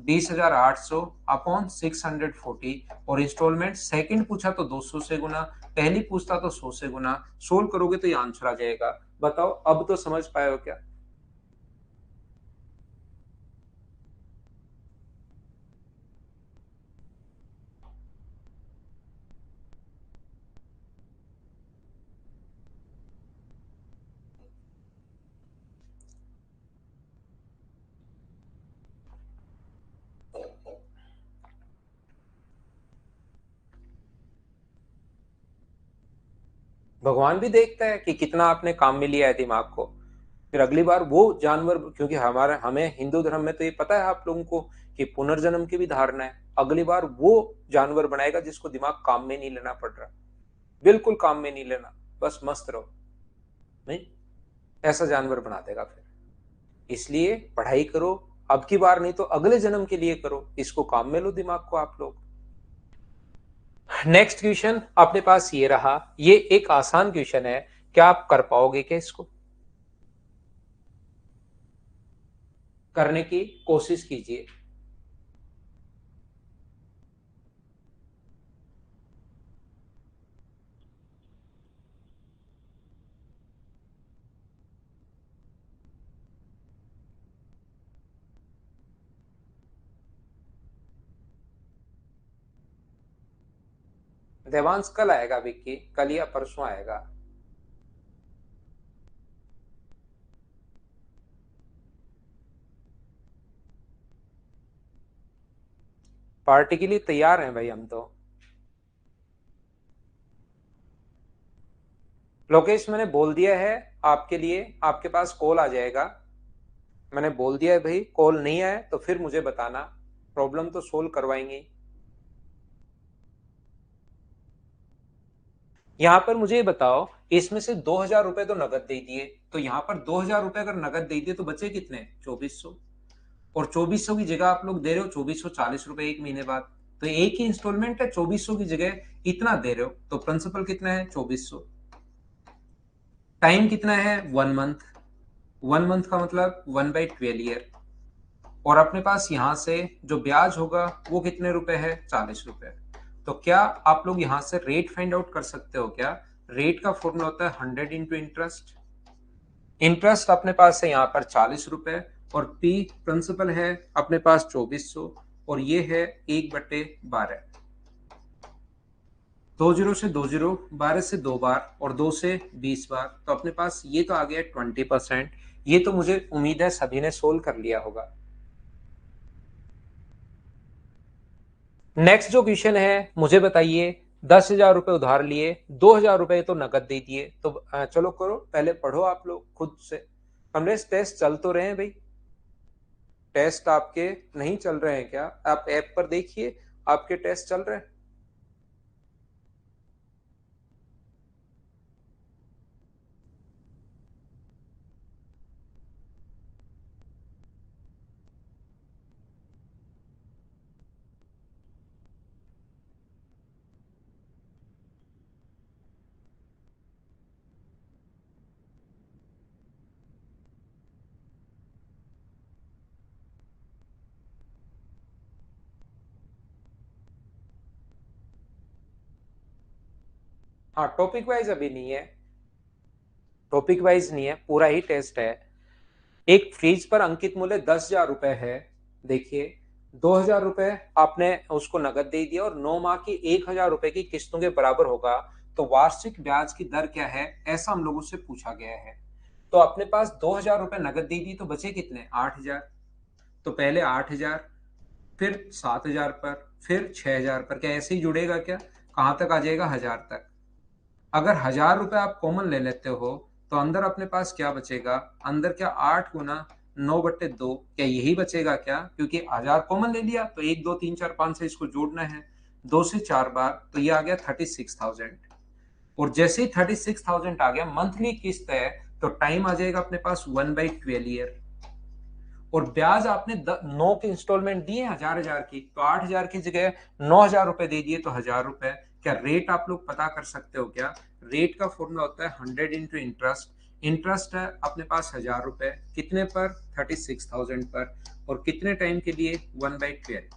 20,800 अपॉन 640, और इंस्टॉलमेंट सेकंड पूछा तो 200 से गुना, पहली पूछता तो 100 से गुना। सोल्व करोगे तो ये आंसर आ जाएगा। बताओ अब तो समझ पाए हो क्या। भगवान भी देखता है कि कितना आपने काम में लिया है दिमाग को। फिर अगली बार वो जानवर, क्योंकि हमारा हमें हिंदू धर्म में तो ये पता है आप लोगों को कि पुनर्जन्म की भी धारणा है, अगली बार वो जानवर बनाएगा जिसको दिमाग काम में नहीं लेना पड़ रहा, बिल्कुल काम में नहीं लेना, बस मस्त रहो, नहीं, ऐसा जानवर बना देगा फिर। इसलिए पढ़ाई करो, अब की बार नहीं तो अगले जन्म के लिए करो, इसको काम में लो दिमाग को आप लोग। नेक्स्ट क्वेश्चन अपने पास ये रहा, ये एक आसान क्वेश्चन है, क्या आप कर पाओगे क्या इसको, करने की कोशिश कीजिए। देवांश कल आएगा विक्की, कल या परसों आएगा। पार्टी के लिए तैयार हैं भाई हम तो। लोकेश मैंने बोल दिया है आपके लिए, आपके पास कॉल आ जाएगा, मैंने बोल दिया है भाई, कॉल नहीं आए तो फिर मुझे बताना, प्रॉब्लम तो सोल्व करवाएंगे। यहाँ पर मुझे ये बताओ, इसमें से 2,000 रुपए तो नगद दे दिए, तो यहाँ पर 2,000 रुपए अगर नगद दे दिए तो बचे कितने 2400, और 2400 की जगह आप लोग दे रहे हो 2440 रुपए एक महीने बाद, तो एक ही इंस्टॉलमेंट है 2400 की जगह इतना दे रहे हो, तो प्रिंसिपल कितना है 2400, टाइम कितना है 1 मंथ, 1 मंथ का मतलब 1/12 ईयर, और अपने पास यहां से जो ब्याज होगा वो कितने रुपए है 40 रुपए। तो क्या आप लोग यहां से रेट फाइंड आउट कर सकते हो क्या, रेट का फॉर्मूला होता है 100 × इंटरेस्ट, इंटरेस्ट अपने पास है यहाँ पर 40 रुपए, और पी प्रिंसिपल है अपने पास 2400, और ये है 1/12, 20 से 20, 12 से 2 बार और 2 से 20 बार, तो अपने पास ये तो आ गया 20%। ये तो मुझे उम्मीद है सभी ने सोल्व कर लिया होगा। नेक्स्ट जो क्वेश्चन है मुझे बताइए, 10,000 रुपए उधार लिए, 2,000 रुपए तो नकद दे दिए, तो चलो करो, पहले पढ़ो आप लोग खुद से। कमलेश टेस्ट चल तो रहे हैं भाई, टेस्ट आपके नहीं चल रहे हैं क्या, आप ऐप पर देखिए आपके टेस्ट चल रहे हैं। हाँ टॉपिक वाइज अभी नहीं है, टॉपिक वाइज नहीं है, पूरा ही टेस्ट है। एक फ्रीज पर अंकित मूल्य 10,000 रुपए है, देखिए 2,000 रुपए आपने उसको नगद दे दिया और 9 माह की 1,000 रुपए की किस्तों के बराबर होगा, तो वार्षिक ब्याज की दर क्या है, ऐसा हम लोगों से पूछा गया है। तो अपने पास 2,000 रुपए नगद दे दी, तो बचे कितने, 8,000। तो पहले 8,000, फिर 7,000 पर, फिर 6,000 पर। क्या ऐसे ही जुड़ेगा क्या, कहां तक आ जाएगा, 1,000 तक। अगर 1,000 रुपए आप कॉमन ले लेते हो तो अंदर अपने पास क्या बचेगा, अंदर क्या 8 गुना 9/2, क्या यही बचेगा क्या, क्योंकि 1,000 कॉमन ले लिया तो 1 2 3 4 5 से इसको जोड़ना है 2 से 4 बार, तो ये आ गया 36,000। और जैसे ही 36,000 आ गया, मंथली किस्त है, तो टाइम आ जाएगा अपने पास 1/12 ईयर। और ब्याज आपने 9 की इंस्टॉलमेंट दी है 1,000 की, तो 8,000 की जगह 9,000 रुपए दे दिए, तो 1,000 रुपए। क्या रेट आप लोग पता कर सकते हो क्या, रेट का फॉर्मूला होता है 100 इंटू इंटरेस्ट। इंटरेस्ट है अपने पास 1,000 रुपए, कितने पर, 36,000 पर, और कितने टाइम के लिए, 1/12।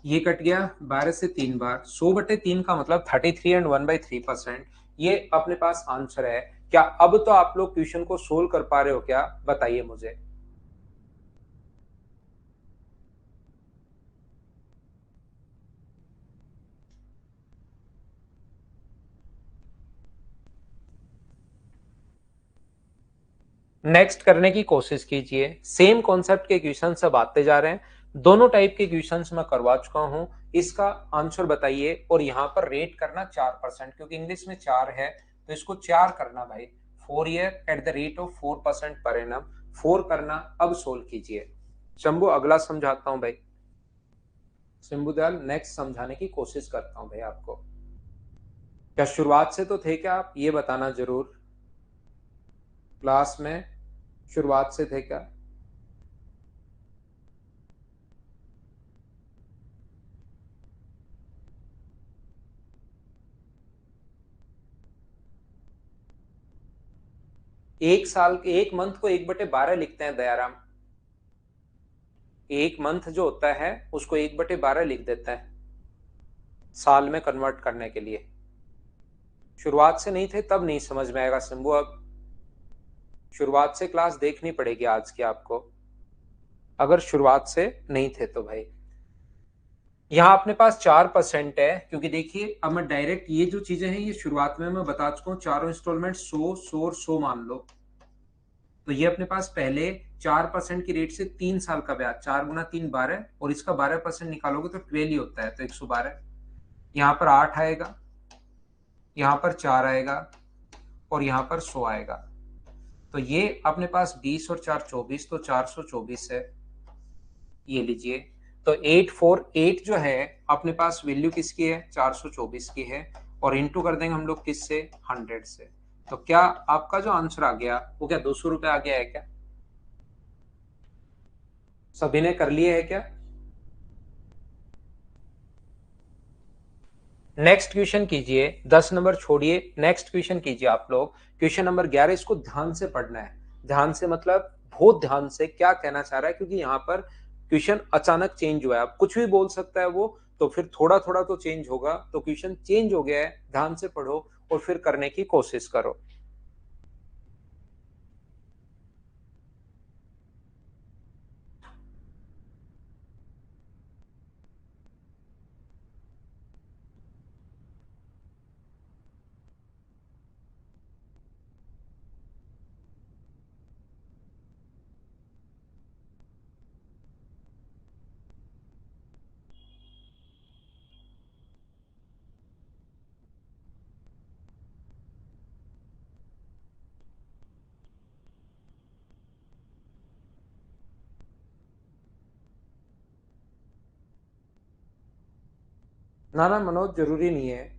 ये कट गया 12 से 3 बार, 100/3 का मतलब 33 एंड 1/3%। ये अपने पास आंसर है। क्या अब तो आप लोग क्वेश्चन को सोल्व कर पा रहे हो क्या, बताइए मुझे। नेक्स्ट करने की कोशिश कीजिए। सेम कॉन्सेप्ट के क्वेश्चन सब आते जा रहे हैं, दोनों टाइप के क्वेश्चंस मैं करवा चुका हूं। इसका आंसर बताइए, और यहां पर रेट करना 4%, क्योंकि इंग्लिश में 4 है तो इसको 4 करना भाई। 4 year at the rate of 4% per annum, 4 करना। अब सोल्व कीजिए। शंभू अगला समझाता हूं भाई। शंभुदयाल नेक्स्ट समझाने की कोशिश करता हूं भाई आपको। क्या शुरुआत से तो थे क्या आप, ये बताना जरूर। क्लास में शुरुआत से थे क्या। एक साल, एक मंथ को 1/12 लिखते हैं दयाराम। एक मंथ जो होता है उसको 1/12 लिख देता है साल में कन्वर्ट करने के लिए। शुरुआत से नहीं थे तब नहीं समझ में आएगा शंभू, अब शुरुआत से क्लास देखनी पड़ेगी आज की आपको, अगर शुरुआत से नहीं थे तो भाई। यहाँ अपने पास 4% है, क्योंकि देखिए अब मैं डायरेक्ट ये जो चीजें हैं ये शुरुआत में मैं बता चुका हूँ, चारों इंस्टॉलमेंट 100 100 और 100 मान लो। तो ये अपने पास पहले 4% की रेट से 3 साल का ब्याज, 4 गुना 3 12, और इसका 12% निकालोगे तो 12 ही होता है, तो 112। यहाँ पर 8 आएगा, यहाँ पर 4 आएगा, और यहाँ पर 100 आएगा। तो ये अपने पास 20 और 4 24, तो 424 है। ये लीजिए। तो 848 जो है अपने पास वैल्यू किसकी है, 424 की है, और इंटू कर देंगे हम लोग किससे, 100 से। तो क्या आपका जो आंसर आ गया वो क्या 200 रुपए आ गया है क्या, सभी ने कर लिए है क्या। नेक्स्ट क्वेश्चन कीजिए, 10 नंबर छोड़िए, नेक्स्ट क्वेश्चन कीजिए आप लोग। क्वेश्चन नंबर 11, इसको ध्यान से पढ़ना है। ध्यान से मतलब बहुत ध्यान से, क्या कहना चाह रहा है, क्योंकि यहाँ पर क्वेश्चन अचानक चेंज हुआ है, अब कुछ भी बोल सकता है वो, तो फिर थोड़ा थोड़ा तो चेंज होगा। तो क्वेश्चन चेंज हो गया है, ध्यान से पढ़ो और फिर करने की कोशिश करो। ना ना मनोज, जरूरी नहीं है।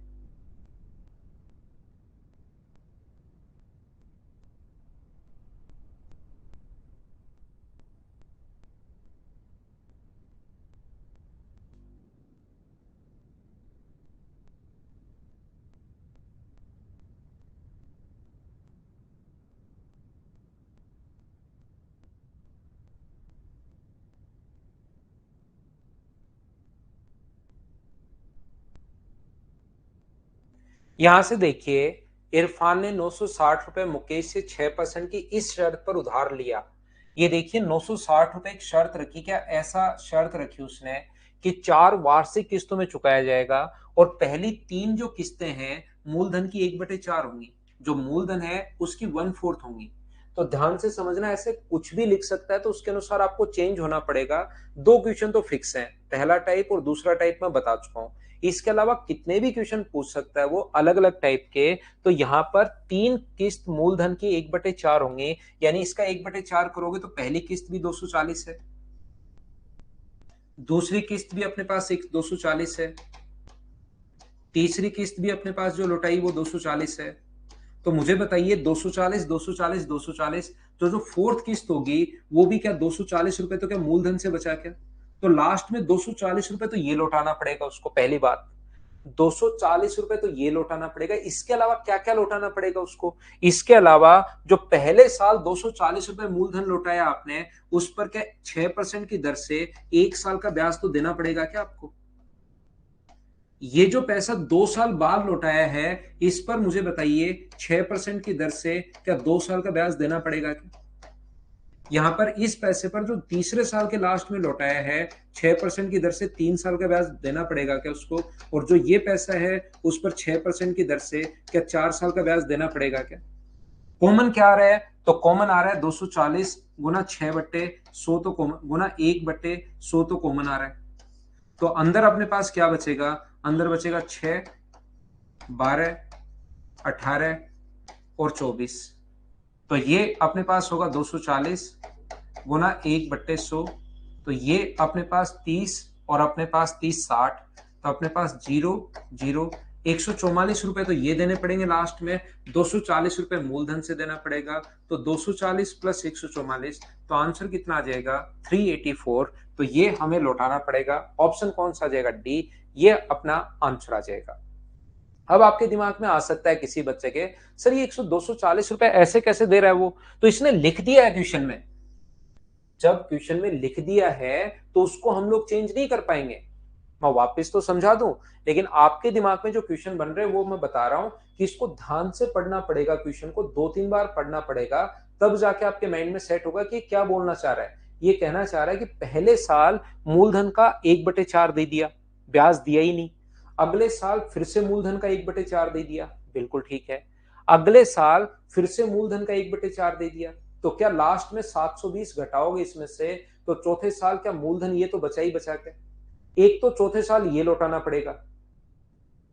यहां से देखिए, इरफान ने 960 रुपए मुकेश से 6% की इस शर्त पर उधार लिया। ये देखिए 960 रुपए एक शर्त रखी, क्या ऐसा शर्त रखी उसने कि 4 वार्षिक किस्तों में चुकाया जाएगा और पहली 3 जो किस्तें हैं मूलधन की 1/4 होंगी, जो मूलधन है उसकी 1/4 होंगी। तो ध्यान से समझना, ऐसे कुछ भी लिख सकता है तो उसके अनुसार आपको चेंज होना पड़ेगा। 2 क्वेश्चन तो फिक्स हैं, पहला टाइप और दूसरा टाइप मैं बता चुका हूं। इसके अलावा कितने भी क्वेश्चन पूछ सकता है वो अलग अलग टाइप के। तो यहाँ पर 3 किस्त मूलधन की 1/4 होंगे, यानी इसका 1/4 करोगे तो पहली किस्त भी 240 है, दूसरी किस्त भी अपने पास 240 है, तीसरी किस्त भी अपने पास जो लौटाई वो 240 है। तो मुझे बताइए 240 240 240, तो जो फोर्थ किस्त होगी वो भी क्या 240 रुपए तो क्या मूलधन से बचा क्या? तो लास्ट में 240 रुपए तो ये लौटाना पड़ेगा उसको, पहली बात 240 रुपए तो ये लौटाना पड़ेगा। इसके अलावा क्या क्या लौटाना पड़ेगा उसको? इसके अलावा जो पहले साल 240 रुपए मूलधन लौटाया आपने, उस पर क्या 6% की दर से 1 साल का ब्याज तो देना पड़ेगा क्या आपको? ये जो पैसा 2 साल बाद लौटाया है, इस पर मुझे बताइए 6% की दर से क्या 2 साल का ब्याज देना पड़ेगा क्या? यहां पर इस पैसे पर जो तीसरे साल के लास्ट में लौटाया है 6% की दर से 3 साल का ब्याज देना पड़ेगा क्या उसको? और जो ये पैसा है उस पर 6% की दर से क्या 4 साल का ब्याज देना पड़ेगा क्या? कॉमन क्या आ रहा है? तो कॉमन आ रहा है 240 गुना 6/100, तो कॉमन गुना 1/100 तो कॉमन आ रहा है। तो अंदर अपने पास क्या बचेगा? अंदर बचेगा 6, 12, 18 और 24। तो ये अपने पास होगा 240 गुना 1/100, तो ये अपने पास 30 और अपने पास 30 60, तो अपने पास 0 0 144 रुपए तो ये देने पड़ेंगे लास्ट में, 240 रुपए मूलधन से देना पड़ेगा। तो 240 प्लस 144, तो आंसर कितना आ जाएगा? 384। तो ये हमें लौटाना पड़ेगा। ऑप्शन कौन सा आ जाएगा? डी, ये अपना आंसर आ जाएगा। अब आपके दिमाग में आ सकता है किसी बच्चे के, सर ये 240 रुपए ऐसे कैसे दे रहा है वो? तो इसने लिख दिया है क्वेश्चन में। जब क्वेश्चन में लिख दिया है तो उसको हम लोग चेंज नहीं कर पाएंगे। मैं वापस तो समझा दूं, लेकिन आपके दिमाग में जो क्वेश्चन बन रहे हैं वो मैं बता रहा हूं कि इसको ध्यान से पढ़ना पड़ेगा, क्वेश्चन को 2-3 बार पढ़ना पड़ेगा, तब जाके आपके माइंड में सेट होगा कि क्या बोलना चाह रहा है। ये कहना चाह रहा है कि पहले साल मूलधन का 1/4 दे दिया, ब्याज दिया ही नहीं। अगले साल फिर से मूलधन का 1/4 दे दिया, बिल्कुल ठीक है। अगले साल फिर से मूलधन का 1/4 दे दिया, तो क्या लास्ट में 720 घटाओगे इसमें से तो चौथे साल क्या मूलधन ये तो बचा ही बचा के। एक तो चौथे साल ये लौटाना पड़ेगा,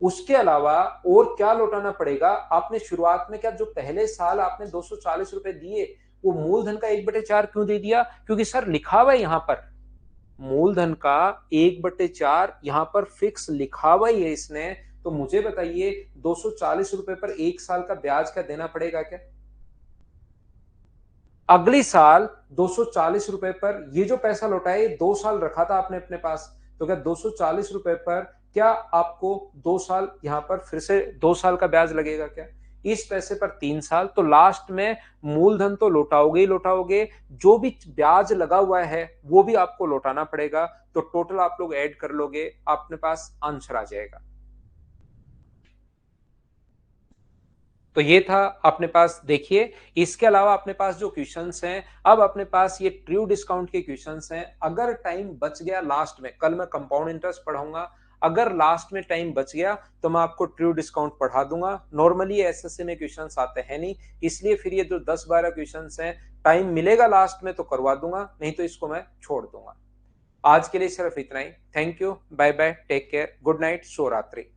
उसके अलावा और क्या लौटाना पड़ेगा? आपने शुरुआत में क्या जो पहले साल आपने 240 रुपए दिए वो मूलधन का 1/4 क्यों दे दिया? क्योंकि सर लिखा हुआ है यहां पर मूलधन का 1/4 यहां पर फिक्स लिखा हुआ ही है इसने। तो मुझे बताइए 240 रुपए पर 1 साल का ब्याज क्या देना पड़ेगा क्या? अगली साल 240 रुपए पर ये जो पैसा लौटाए 2 साल रखा था आपने अपने पास, तो क्या 240 रुपए पर क्या आपको 2 साल यहां पर फिर से 2 साल का ब्याज लगेगा क्या? इस पैसे पर 3 साल, तो लास्ट में मूलधन तो लौटाओगे ही लौटाओगे, जो भी ब्याज लगा हुआ है वो भी आपको लौटाना पड़ेगा। तो टोटल आप लोग ऐड कर लोगे, अपने पास आंसर आ जाएगा। तो ये था अपने पास, देखिए इसके अलावा अपने पास जो क्वेश्चंस हैं, अब अपने पास ये ट्रू डिस्काउंट के क्वेश्चंस हैं। अगर टाइम बच गया लास्ट में, कल मैं कंपाउंड इंटरेस्ट पढ़ाऊंगा, अगर लास्ट में टाइम बच गया तो मैं आपको ट्रू डिस्काउंट पढ़ा दूंगा। नॉर्मली एसएससी में क्वेश्चंस आते हैं नहीं, इसलिए फिर ये जो 10-12 क्वेश्चंस हैं टाइम मिलेगा लास्ट में तो करवा दूंगा, नहीं तो इसको मैं छोड़ दूंगा। आज के लिए सिर्फ इतना ही। Thank you, bye bye, take care, good night, शुभ रात्रि।